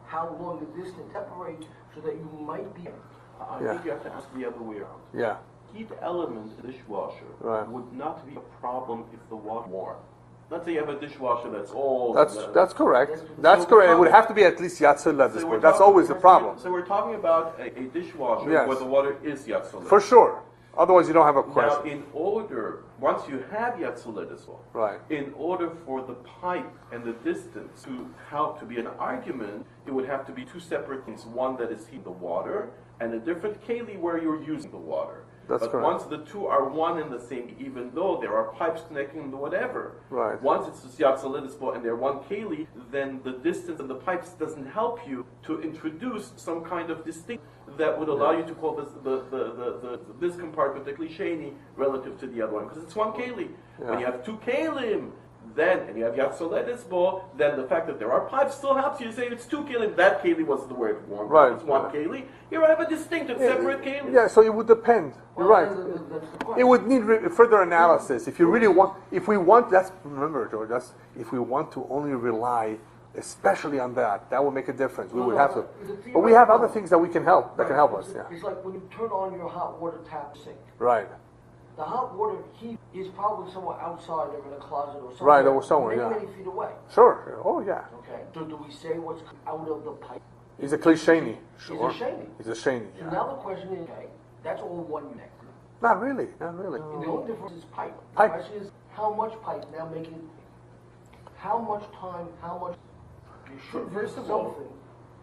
S3: How long the distance separates so that you might be.
S2: I think you have to ask the other way around.
S1: Yeah.
S2: Heat element in the dishwasher would not be a problem if the water warm. Let's say you have a dishwasher that's all...
S1: That's correct. That's correct. It would have to be at least Yatzel. That's always the problem.
S2: So we're talking about a dishwasher where the water is Yatzel.
S1: For sure. Otherwise you don't have a question.
S2: Now, in order, once you have Yatzel,
S1: right,
S2: in order for the pipe and the distance to help to be an argument, it would have to be 2 separate things. One that is heating the water, and a different keli where you're using the water.
S1: That's
S2: but
S1: correct.
S2: Once the two are one and the same, even though there are pipes connecting to whatever,
S1: right.
S2: Once it's the Yatzel and they're one keli, then the distance and the pipes doesn't help you to introduce some kind of distinct that would allow you to call this compartment the Kli Sheni relative to the other one, because it's one keli.
S1: Yeah.
S2: When you have 2 kelim, and you have Yatzel then the fact that there are pipes still helps you say it's 2 kelim. That keli was the word warm.
S1: Right.
S2: It's one keli. Here I have a distinctive separate keli.
S1: Yeah, so it would depend. You're right. It would need further analysis. If you really want, remember, George, if we want to only rely especially on that would make a difference. We would have to. But we have other things that we can help, that can help us. Yeah.
S3: It's like when you turn on your hot water tap sink.
S1: Right.
S3: The hot water heat is probably somewhere outside or in a closet or somewhere.
S1: Right, or somewhere,
S3: many feet away.
S1: Sure. Oh, yeah.
S3: Okay. So do we say what's out of the pipe?
S1: He's a Kli Sheni. Sure.
S3: He's a Sheni.
S1: Yeah.
S3: So now the question is, okay, that's all one unit.
S1: Not really.
S3: And the only difference is pipe. The
S1: Pipe.
S3: question is, how much pipe? Now making, how much time, how much, you should
S2: First of all,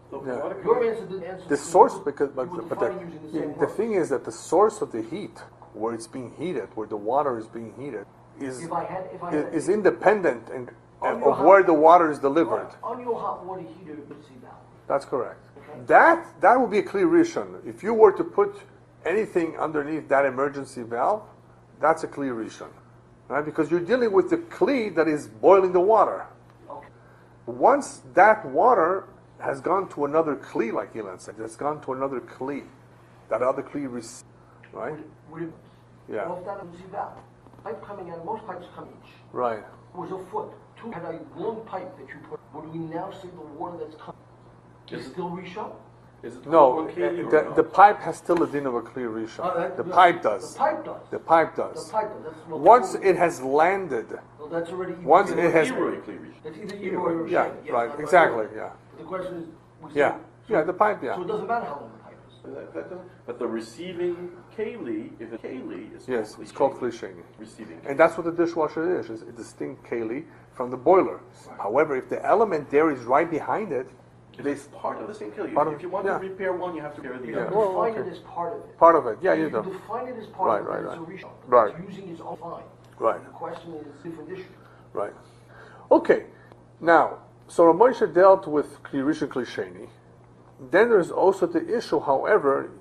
S3: your answer didn't answer
S1: the source, because
S3: the
S1: thing is that the source of the heat, where it's being heated, where the water is being heated, is independent of where the water is delivered.
S3: On your hot water heater, you would see that.
S1: That's correct. Okay. That would be a Kli Rishon. If you were to put anything underneath that emergency valve, that's a Kli Rishon, right? Because you're dealing with the Kli that is boiling the water.
S3: Okay.
S1: Once that water has gone to another kli, like Elon said. It's gone to another kli. That other kli received, right? Yeah.
S3: Well, if that was that pipe coming out, most pipes come each.
S1: Right.
S3: Was a foot. Two had a long pipe that you put. Would we now see the water that's coming? Is it still Rishon?
S2: Is it
S1: No, the
S2: not?
S1: pipe has still a din of a clear rishon. The pipe does.
S3: The pipe does.
S1: The pipe does.
S3: The pipe does. That's what
S1: Once it has landed,
S3: well, that's already
S1: once it has,
S3: that's either you or Rishon.
S1: yeah,
S3: Yes,
S1: right,
S3: I'm
S1: exactly,
S3: right.
S1: yeah,
S3: The question is,
S1: yeah, yeah, the pipe,
S3: So
S1: yeah,
S3: it doesn't matter how long the pipe is.
S2: But the receiving keli, if a keli is
S1: yes, it's called klisheni.
S2: receiving.
S1: And that's what the dishwasher is a distinct keli from the boiler. However, if the element there is right behind it,
S2: It's part of the same keli.
S1: Part of-
S2: If you want
S1: yeah.
S2: to repair one, you have to repair the
S3: You
S2: other.
S1: Well,
S3: define
S1: okay.
S3: it as part of it.
S1: part of it, yeah, you
S3: You
S1: do,
S3: define it as part
S1: Right,
S3: of it,
S1: right,
S3: it's a
S1: right.
S3: Rishon.
S1: Right.
S3: It's using its own fine.
S1: right,
S3: The question is a different issue.
S1: right. Okay, now, so Moshe dealt with kli rishon klisheni. Then there's also the issue, however,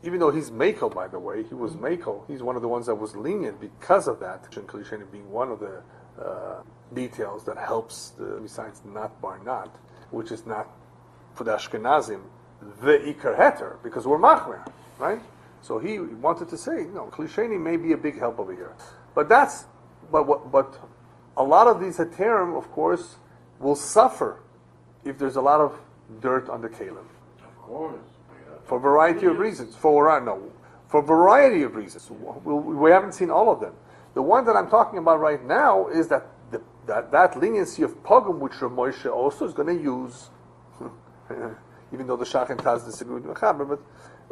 S1: even though he's Mekel, by the way, he was Mekel, he's one of the ones that was lenient because of that, klisheni being one of the details that helps, besides not bar not, which is not for the Ashkenazim, the Iker Heter, because we're Machmer, right? So he wanted to say, no, klisheni may be a big help over here. But but a lot of these Heterim, of course, will suffer if there's a lot of dirt on the Kalim.
S2: Of course.
S1: For a variety of reasons. For a variety of reasons. We haven't seen all of them. The one that I'm talking about right now is that that leniency of pogum, which Rav Moshe also is going to use, even though the Shach and Taz disagree with Mechaber, but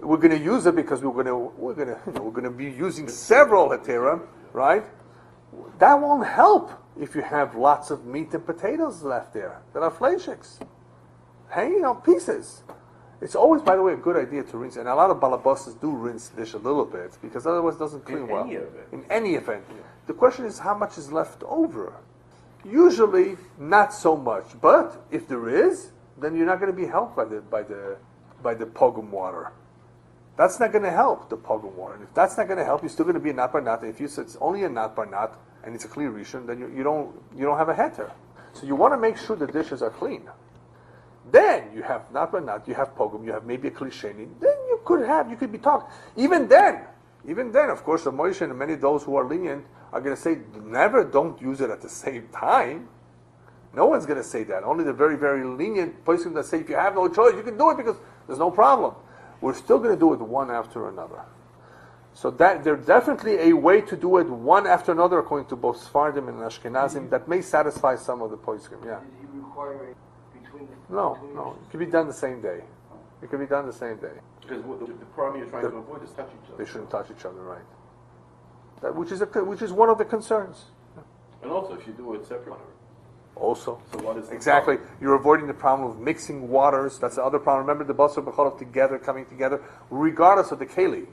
S1: we're going to use it because we're going to be using several heterim, right? That won't help if you have lots of meat and potatoes left there that are fleishiks, hanging on pieces. It's always, by the way, a good idea to rinse, and a lot of balabosses do rinse the dish a little bit because otherwise it doesn't clean well. In any event, the question is how much is left over. Usually, not so much, but if there is, then you're not going to be helped by the pogum water. That's not going to help the pogum water. And if that's not going to help, you're still going to be a nat bar nat. If you said it's only a nat bar nat and it's a clean rishon, then you don't have a heter. So you want to make sure the dishes are clean. Then you have nat bar nat, you have pogum, you have maybe a klisheni. Then you could be talking. Even then, of course, the Moshe and many of those who are lenient are going to say, never, don't use it at the same time. No one's going to say that. Only the very, very lenient person that say, if you have no choice, you can do it because there's no problem. We're still going to do it one after another. So that there's definitely a way to do it one after another, according to both Sfardim and Ashkenazim, that may satisfy some of the poskim. Yeah.
S3: Did he require between the...
S1: No. It can be done the same day.
S2: Because the problem you're trying to avoid is touching each other.
S1: They shouldn't touch each other, right? Which is one of the concerns.
S2: And also, if you do it separately.
S1: Also,
S2: So what is the
S1: exactly,
S2: problem?
S1: you're avoiding the problem of mixing waters. That's the other problem. Remember the Basar bechalv together, coming together, regardless of the keli.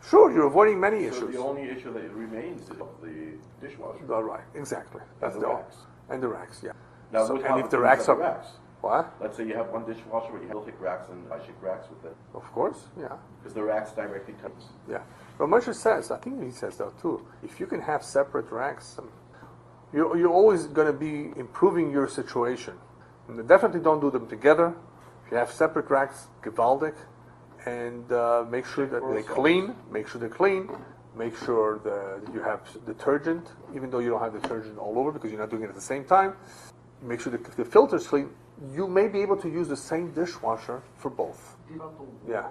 S1: Sure, you're avoiding many
S2: So
S1: issues.
S2: the only issue that remains is the dishwasher.
S1: All right, exactly. That's
S2: And
S1: the
S2: the racks.
S1: And the racks, yeah.
S2: Now,
S1: So-
S2: what
S1: and if
S2: happens
S1: the
S2: when
S1: racks
S2: you
S1: are
S2: have racks?
S1: what?
S2: Let's say you have one dishwasher where you have milchik racks and ashik racks with it.
S1: Of course, yeah,
S2: Because the racks directly touch.
S1: yeah. But Moshe says, I think he says that too. If you can have separate racks, you're always going to be improving your situation. And definitely don't do them together. If you have separate racks, gewaldig, and make sure that they're clean. Make sure they're clean. Make sure that you have detergent, even though you don't have detergent all over because you're not doing it at the same time. Make sure the filter's clean. You may be able to use the same dishwasher for both. Yeah.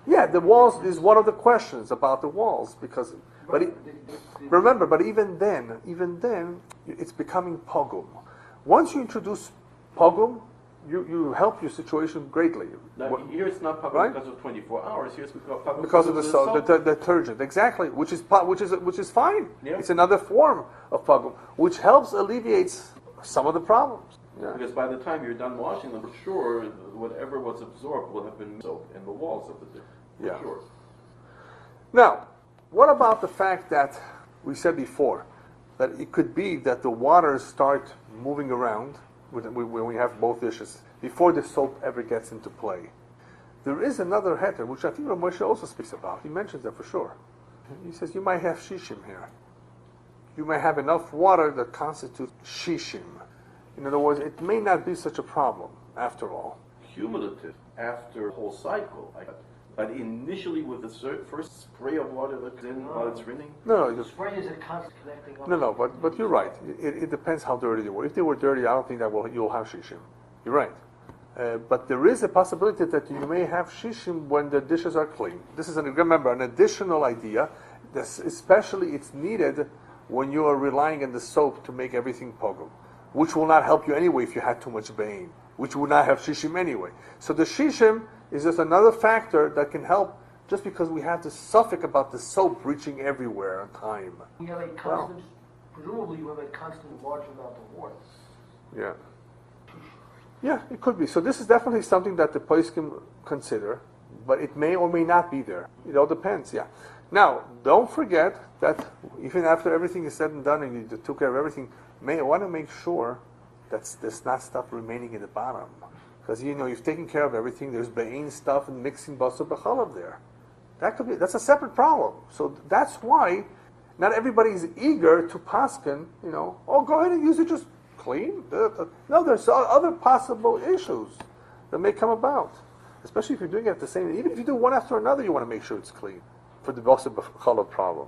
S1: Yeah, the walls is one of the questions about the walls because, but even then, it's becoming pogum. Once you introduce pogum, you help your situation greatly.
S2: Now, here it's not public
S1: Right?
S2: because of 24 hours. Here it's public
S1: Because of the detergent, exactly, which is fine.
S2: Yeah.
S1: It's another form of pogum, which helps alleviates some of the problems. Yeah.
S2: Because by the time you're done washing them, for sure, whatever was absorbed will have been soaked in the walls of the dish.
S1: Yeah.
S2: For sure.
S1: Now, what about the fact that we said before that it could be that the waters start moving around when we have both dishes before the soap ever gets into play? There is another heter, which I think Rav Moshe also speaks about. He mentions that for sure. He says you might have shishim here. You may have enough water that constitutes shishim. In other words, it may not be such a problem after all.
S2: cumulative after a whole cycle. But initially with the first spray of water that's in while it's rinning?
S1: No,
S3: The spray is a constant connecting up.
S1: no, but you're right. It depends how dirty they were. If they were dirty, I don't think that you'll have shishim. You're right. But there is a possibility that you may have shishim when the dishes are clean. This is, remember, an additional idea. Especially it's needed when you are relying on the soap to make everything pogum, which will not help you anyway if you had too much bain, which would not have shishim anyway. So the shishim is just another factor that can help, just because we have this suffix about the soap reaching everywhere on time.
S3: You have a constant, presumably you have a constant large amount of water.
S1: Yeah. Yeah, it could be. So this is definitely something that the poskim consider, but it may or may not be there. It all depends, yeah. Now, don't forget that even after everything is said and done and you took care of everything, you want to make sure that there's not stuff remaining in the bottom. Because you've taken care of everything, there's be'in stuff and mixing basar b'chalav there. That's a separate problem. So that's why not everybody is eager to paskin, go ahead and use it just clean. No, there's other possible issues that may come about. Especially if you're doing it at the same, even if you do one after another, you want to make sure it's clean for the basar b'chalav problem.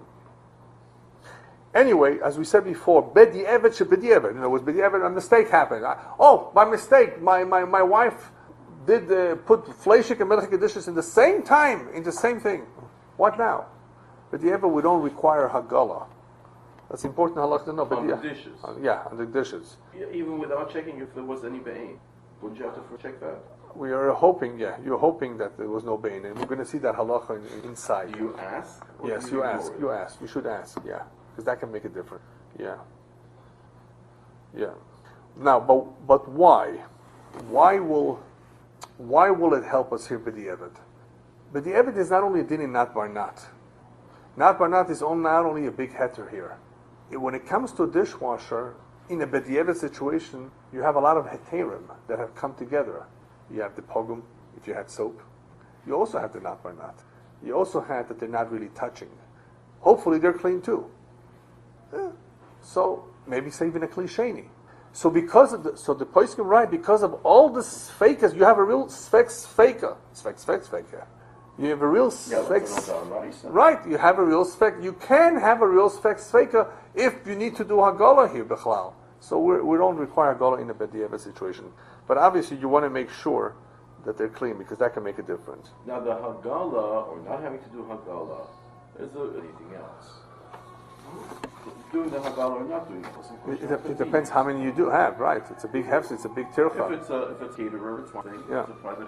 S1: Anyway, as we said before, b'di'evet sheb'di'evet. Was b'di'evet, a mistake happened. By mistake, my wife did put fleishik and melicha dishes in the same time, in the same thing. What now? B'di'evet, we don't require hagala. That's important halacha to know.
S2: On the dishes.
S1: On the dishes.
S2: Even without checking if there was any be'in. Wouldn't you have to check that?
S1: We are hoping, you're hoping that there was no be'in, and we're going to see that halacha inside.
S2: Do you ask?
S1: Yes, you ask. You ask. You should ask, because that can make a difference. Yeah. Now, but why? Why will it help us here b'di'evet? B'di'evet is not only a din in nat bar nat. Nat bar nat is not only a big heter here. When it comes to a dishwasher, in a b'di'evet situation, you have a lot of heterim that have come together. You have the pogum, if you had soap. You also have the nat bar nat. You also had that they're not really touching. Hopefully they're clean too. So maybe say even a klisheni. So because of the poskim right, because of all the sfekas, you have a real sfeka. You have a real right. You have a real spek. You can have a real sfeka if you need to do hagala here, bechlal. So we don't require hagala in a b'di'evet situation. But obviously you want to make sure that they're clean, because that can make a difference.
S2: Now the hagala, or not having to do hagala, is there anything else? Doing the hagala or not doing it?
S1: It depends how many you do have, right? It's a big hefs, it's a big tircha.
S2: If it's caterer, it's one thing.
S1: Yeah.
S2: It's a private.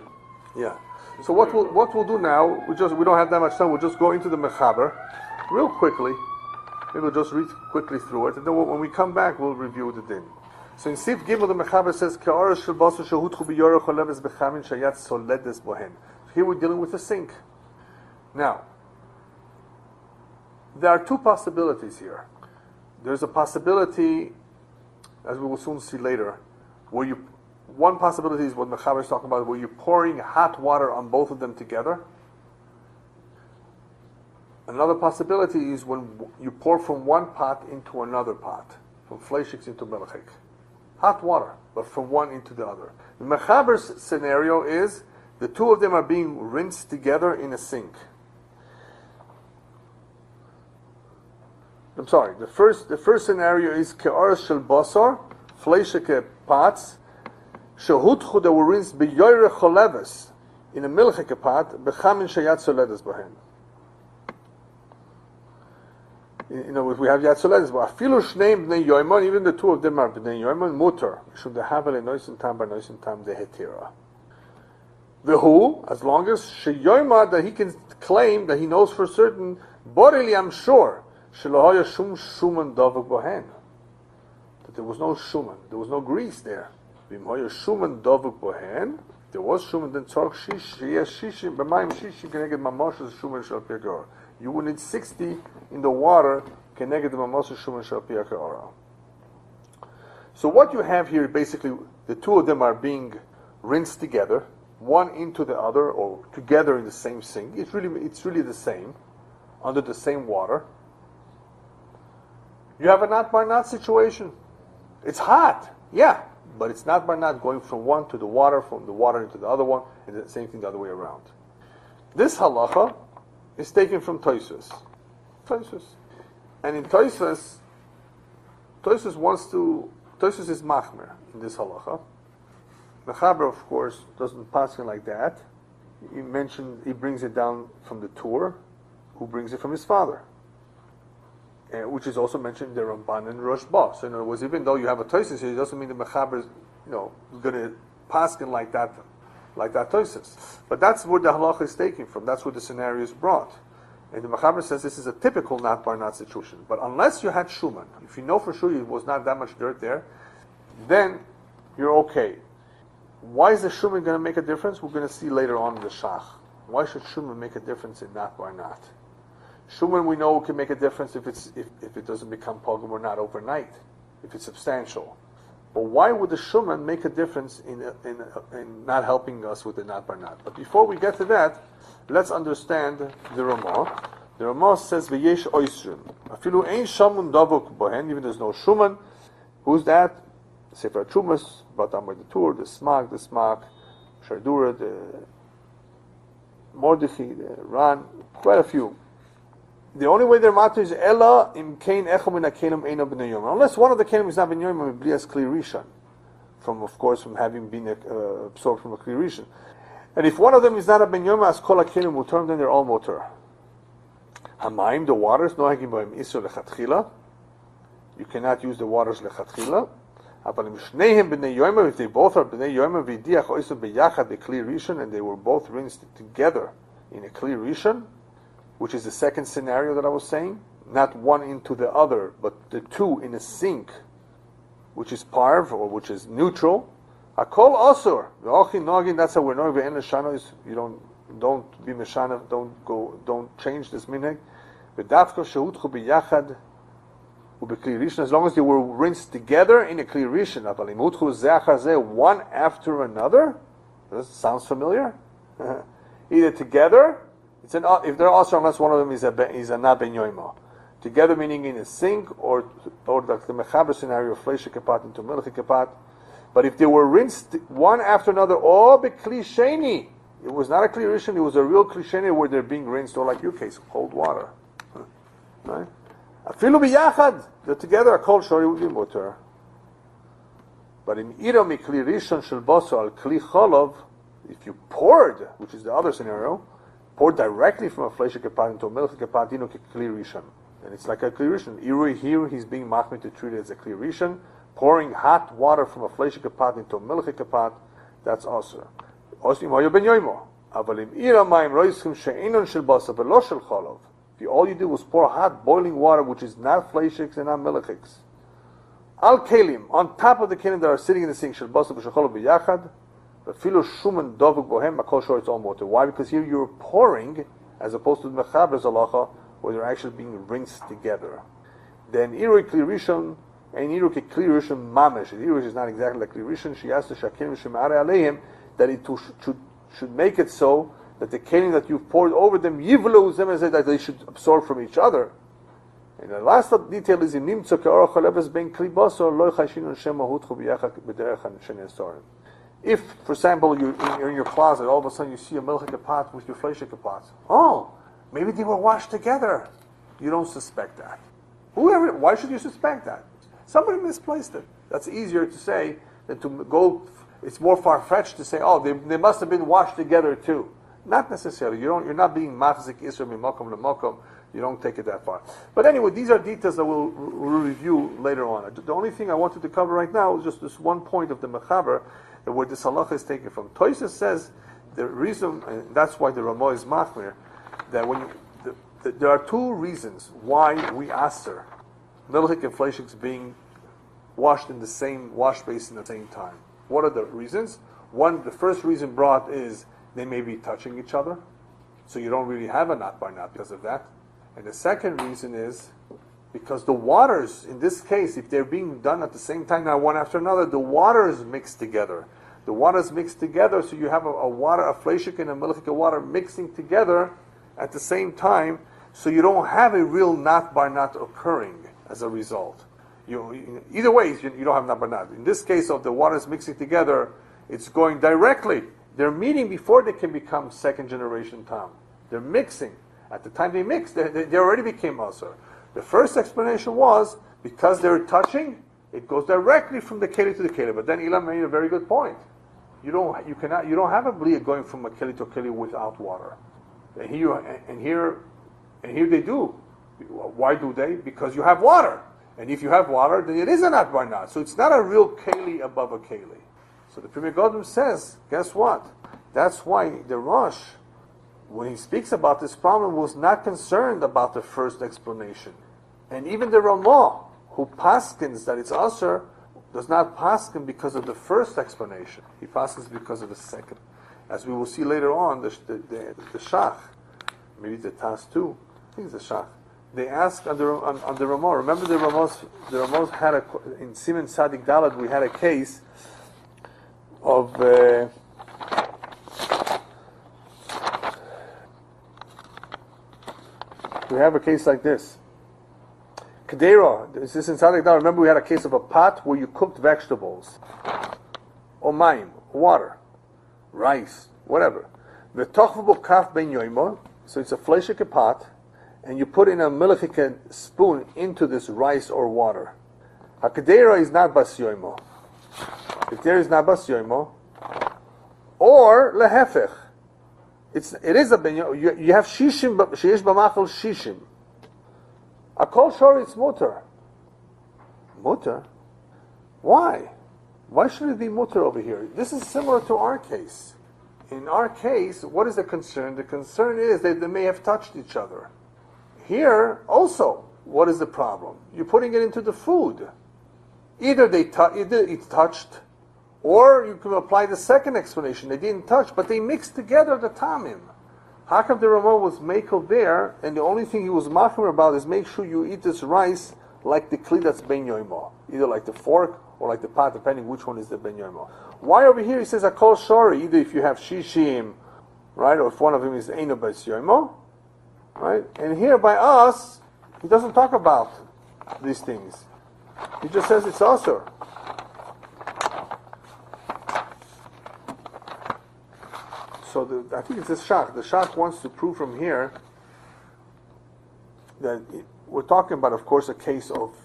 S1: Yeah. So what we'll do now, we don't have that much time. We'll just go into the mechaber real quickly. Maybe we'll just read quickly through it, and then when we come back, we'll review the din. So in Sif Gimel, the mechaber says, "Ke'ara shel basar shehutchu biyora choleves bechamin shayat soledes bohen." Here we're dealing with a sink. Now, there are two possibilities here. There's a possibility, as we will soon see later, one possibility is what Mechaber is talking about, where you're pouring hot water on both of them together. Another possibility is when you pour from one pot into another pot, from fleishiks into melechik. Hot water, but from one into the other. The Mechaber's scenario is the two of them are being rinsed together in a sink. I'm sorry. The first scenario is ke'aras shel basar, fleishike pots, shehutchu that were rinsed b'yore choleves in a milchike pot, b'chamin shayat soledes bohen. We have yat soledes, but afilu shneim b'nei yoimon, even the two of them are b'nei yoimon mutar. Should they have a noisim tam bar noisim tam dehetira. V'hu, as long as sheyoima, that he can claim that he knows for certain, bodily I'm sure, that there was no shuman, there was no grease there. There was shuman, then tzorch shishim, b'mayim shishim keneged mamoshes shuman shel piagor. You would need 60 in the water keneged the mamoshes shuman shel piagor. So what you have here, basically, the two of them are being rinsed together, one into the other, or together in the same sink. It's really the same, under the same water. You have a not by not situation. It's hot, But it's not by not going from one to the water, from the water into the other one, and the same thing the other way around. This halacha is taken from Tosfos. And in Tosfos is machmer in this halacha. Mechaber, of course, doesn't pass it like that. He brings it down from the Tur, who brings it from his father, which is also mentioned in the Ramban and Rosh Ba. So in other words, even though you have a Tosfos here, it doesn't mean the Mechaber is, going to pass it like that Tosfos. But that's where the halacha is taken from. That's where the scenario is brought. And the Mechaber says this is a typical not bar not situation. But unless you had Shuman, if you know for sure it was not that much dirt there, then you're okay. Why is the Shuman going to make a difference? We're going to see later on in the Shach. Why should Shuman make a difference in not bar not? Shuman, we know, can make a difference if it doesn't become pogum or not overnight, if it's substantial. But why would the Shuman make a difference in not helping us with the not bar not? But before we get to that, let's understand the Ramah. The Ramah says, "V'yesh oisrim." Afilu ein shamun davuk bohen. Even there's no Shuman. Who's that? Sefer Chumas, Batam the Tur, the Smag, Shardura, the Mordechai, the Ran, quite a few. The only way they're matter is Ella im Kain Echom in a Kainum Eino B'nei Yom. Unless one of the Kainim is not B'nei Yom, Blias Kli Rishon, from having been absorbed from a Kli Rishon. And if one of them is not a B'nei Yom, as Kol HaKainim Mutar, then they're all Mutar. Hamayim, the waters, no Hagim B'hem Isur Lechatchila. You cannot use the waters Lechatchila. If they both are B'nei Yom, V'diach Oisur B'yachad B'Kli Rishon, and they were both rinsed together in a Kli Rishon, which is the second scenario that I was saying, not one into the other, but the two in a sink, which is parv, or which is neutral. Akol asur, v'ochin nogin, that's how we're knowing, v'en l'shana is, you don't be meshana, don't change this minhag. V'davko shehutchu b'yachad, u'b'kli rishon, as long as they were rinsed together in a kli rishon, aval imutchu ze'achar zeh, one after another. Does it sound familiar? Either together, if they're also, unless one of them is a not ben yoima. Together meaning in a sink, or the mechaber scenario of fleisha kapat into Melicha kapat. But if they were rinsed one after another, bekli sheni, it was not a kli rishon, it was a real kli sheni where they're being rinsed, or like your case, cold water. Right? Afilu biyachad, they're together, a cold shori would be mutar. But in ira mi kli rishon shel basar al kli chalav, if you poured, which is the other scenario, poured directly from a fleisha kapat into a Melicha kapat, dino ke kli rishon. And it's like a kli rishon. Irui here, he's being machmir to treat it as a kli rishon. Pouring hot water from a fleisha kapat into a Melicha kapat, that's also. Osim hoyo ben yoimo. Avalim ira mayim roischim she'inon shel basar v'lo shel chalav. If all you do was pour hot boiling water, which is not fleishiks and not melichiks, al kelim, on top of the kelim that are sitting in the sink, shel basar v'shel chalav b'yachad, v'filo shuman dovuk bohem, makol shor its own water. Why? Because here you're pouring, as opposed to the mechaber's halacha, where they're actually being rinsed together. Then irui kli rishon, and irui ke kli rishon mamesh. Irui is not exactly like kli rishon. She has to shakim shemare aleihim, that it should make it so that the kelim that you've poured over them, yivlu zem, that they should absorb from each other. And the last detail is in nimtzo ke'orach haleves ben kli basar lo chashinun shem mahutchu b'yachak b'derech shenei sorim. If, for example, you're in your closet, all of a sudden you see a Melicha kapat with your fleisha kapat. Oh, maybe they were washed together. You don't suspect that. Why should you suspect that? Somebody misplaced it. That's easier to say than to go. It's more far-fetched to say, oh, they must have been washed together too. Not necessarily. You're not being mafzik isra mimakom lemokom. You don't take it that far. But anyway, these are details that we'll review later on. The only thing I wanted to cover right now is just this one point of the mechaber, where this halacha is taken from. Tosfos says the reason, and that's why the Ramah is machmir, that there are two reasons why we aser Melicha and fleishiks being washed in the same wash basin at the same time. What are the reasons? One, the first reason brought is they may be touching each other, so you don't really have a not by not because of that. And the second reason is because the waters, in this case, if they're being done at the same time, now one after another, the waters mix together. The waters mix together, so you have a fleishik and a melicha water mixing together at the same time, so you don't have a real not by not occurring as a result. Either way, you don't have nabarnad. In this case of the waters mixing together, it's going directly. They're meeting before they can become second generation tam. They're mixing. At the time they mix, they already became asur. The first explanation was because they're touching, it goes directly from the keli to the keli. But then Ilam made a very good point. You don't have a blia going from a keli to a keli without water. And here they do. Why do they? Because you have water. And if you have water, then it is an atbarnat. So it's not a real keli above a keli. So the Pri Megadim says, guess what? That's why the Rosh, when he speaks about this problem, was not concerned about the first explanation. And even the Ramah, who paskins that it's asur, does not paskin because of the first explanation. He paskins because of the second. As we will see later on, the Shach, maybe the Tas too, I think it's the Shach, they asked on the Ramah. Remember the Ramahs had in Siman Sadik Dalad, we had a case of we have a case like this. Kedera, this is in Sadik Dalad. Remember we had a case of a pot where you cooked vegetables, or maim, water, rice, whatever. So it's a fleshike pot, and you put in a Melicha spoon into this rice or water. Hakadera is not bas yoimo. If there is not bas yoimo, or lehefech, it is a ben yoimo. You have shishim, sheyesh b'machal shishim. A kol shor it's mutter. Mutter? Why? Why should it be mutter over here? This is similar to our case. In our case, what is the concern? The concern is that they may have touched each other. Here, also, what is the problem? You're putting it into the food. Either it touched, or you can apply the second explanation. They didn't touch, but they mixed together the tamim. How come the Ramah was makel there, and the only thing he was machmir about is make sure you eat this rice like the kli that's ben yoimo, either like the fork or like the pot, depending which one is the ben yoimo. Why over here he says akol shori, either if you have shishim, right, or if one of them is eino bes yoimo, right? And here by us, he doesn't talk about these things. He just says it's asur. So I think it's this Shach. The Shach wants to prove from here that we're talking about, of course, a case of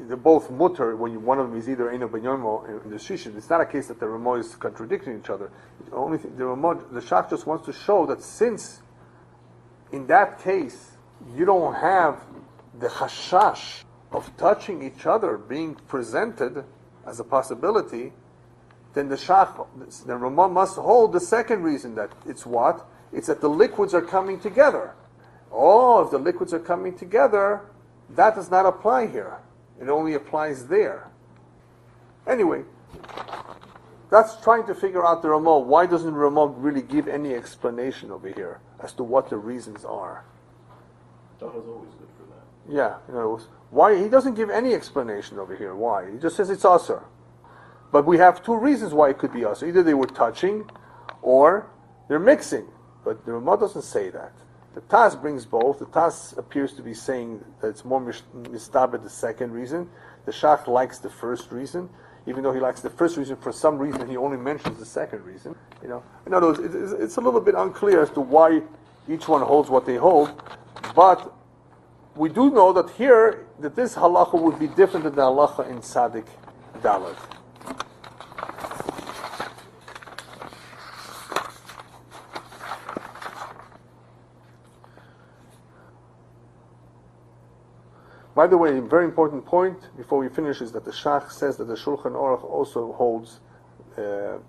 S1: they're both mutter when one of them is either Eino Ben Yomo in the Shishim. It's not a case that the Ramah is contradicting each other. The only thing, the Shach just wants to show that since in that case you don't have the chashash of touching each other being presented as a possibility, then the Ramah must hold the second reason that it's what? It's that the liquids are coming together. Oh, if the liquids are coming together, that does not apply here. It only applies there. Anyway, that's trying to figure out the Ramah. Why doesn't Ramah really give any explanation over here as to what the reasons are?
S2: That was always good for that.
S1: Yeah, why he doesn't give any explanation over here. Why? He just says it's asur. But we have two reasons why it could be asur. Either they were touching, or they're mixing. But the Ramah doesn't say that. The Tas brings both. The Tas appears to be saying that it's more mistabed the second reason. The Shach likes the first reason, even though he likes the first reason. For some reason, he only mentions the second reason. In other words, it's a little bit unclear as to why each one holds what they hold. But we do know that here that this halacha would be different than the halacha in Sadik Dalet. By the way, a very important point before we finish is that the Shach says that the Shulchan Aruch also holds that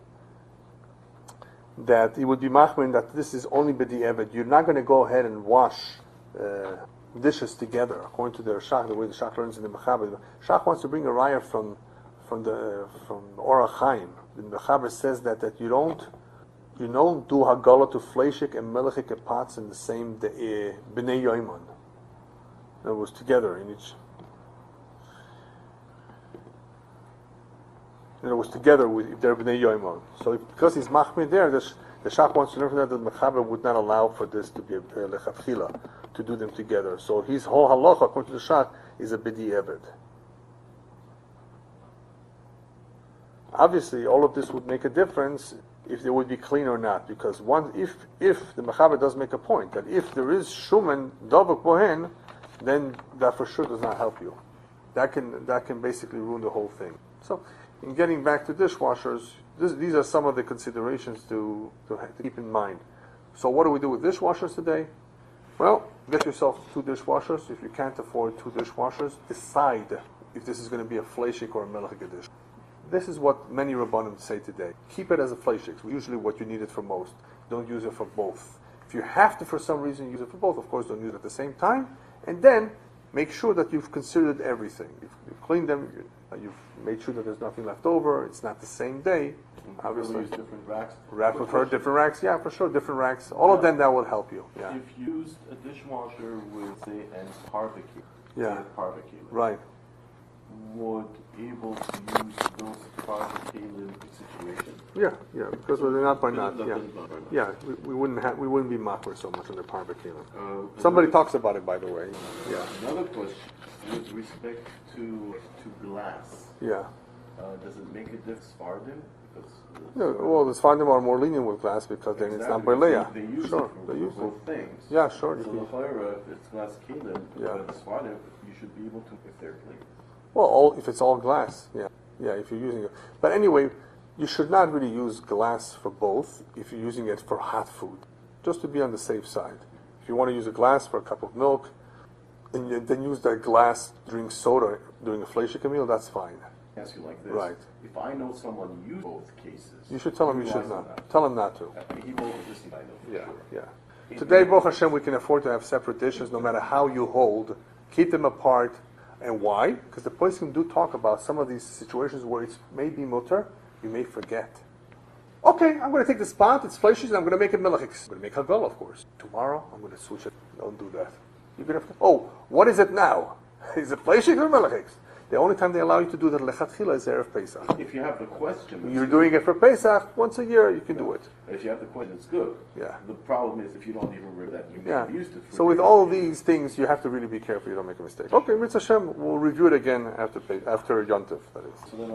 S1: it would be machmin that this is only b'di'evet. You're not going to go ahead and wash dishes together, according to the Shach, the way the Shach learns in the Mechaber. Shach wants to bring a raya from Orach Chaim. The Mechaber says that you don't do hagala to fleshik and melechik pots in the same b'nei yoimon. It was together in each. And it was together with their bnei yoimon. So because he's machmir there, the Shach wants to learn from that the Mechaber would not allow for this to be lechatchila, to do them together. So his whole halacha, according to the Shach, is a b'di'evet. obviously all of this would make a difference if they would be clean or not, because if the Mechaber does make a point that if there is Shuman Dovuk Bohen, then that for sure does not help you. That can basically ruin the whole thing. So, in getting back to dishwashers, these are some of the considerations to keep in mind. So what do we do with dishwashers today? Well, get yourself 2 dishwashers. If you can't afford 2 dishwashers, decide if this is going to be a fleishik or a Melicha dish. This is what many Rabbanim say today. Keep it as a fleishik, usually what you need it for most. Don't use it for both. If you have to, for some reason, use it for both, of course, don't use it at the same time. And then, make sure that you've considered everything. You've cleaned them, you've made sure that there's nothing left over, it's not the same day. Obviously,
S2: use different racks.
S1: Different racks, yeah, for sure, different racks. All of them, that will help you. Yeah.
S2: If you used a dishwasher with, say, an barbecue,
S1: Right.
S2: would able to use those barbecue situations?
S1: Yeah, because they're not by not. Yeah, we wouldn't be makar so much on the barbecue. Somebody talks about it, by the way. Yeah.
S2: Another question with respect to glass.
S1: Yeah.
S2: Does it make a difference for them?
S1: Well, the Sfardim are more lenient with glass because then it's not Berleah.
S2: They use
S1: sure,
S2: it
S1: they use
S2: both
S1: it.
S2: things.
S1: Yeah, sure.
S2: So the Chayra, if it's glass kelim,
S1: Yeah.
S2: but the Sfardim, you should be able to, if they're clean.
S1: Well, if it's all glass, yeah, if you're using it. But anyway, you should not really use glass for both if you're using it for hot food, just to be on the safe side. If you want to use a glass for a cup of milk, and then use that glass during soda during a fleishik meal, that's fine.
S2: Ask you like this.
S1: Right.
S2: If I know someone use both cases,
S1: You should tell him you should not. Tell him not to.
S2: He will listen, I know.
S1: Yeah,
S2: Sure.
S1: yeah. Today, Baruch Hashem, we can afford to have separate dishes no matter how you hold. Keep them apart. And why? Because the poskim do talk about some of these situations where it's maybe mutter, you may forget. Okay, I'm going to take the spot, it's fleshish, and I'm going to make it melachik. I'm going to make hagol, of course. Tomorrow, I'm going to switch it. Don't do that. You're going to have to, what is it now? Is it fleshish or melachik? The only time they allow you to do that lechatchila is Erev Pesach.
S2: If you have the question,
S1: You're doing it for Pesach, once a year, you can do it.
S2: If you have the question, it's good.
S1: Yeah.
S2: The problem is if you don't even remember that, you may
S1: Yeah.
S2: have used it for
S1: So with all of these things, you have to really be careful you don't make a mistake. Okay, Mitzvah Hashem, we'll review it again after Yontif, that is.
S2: So then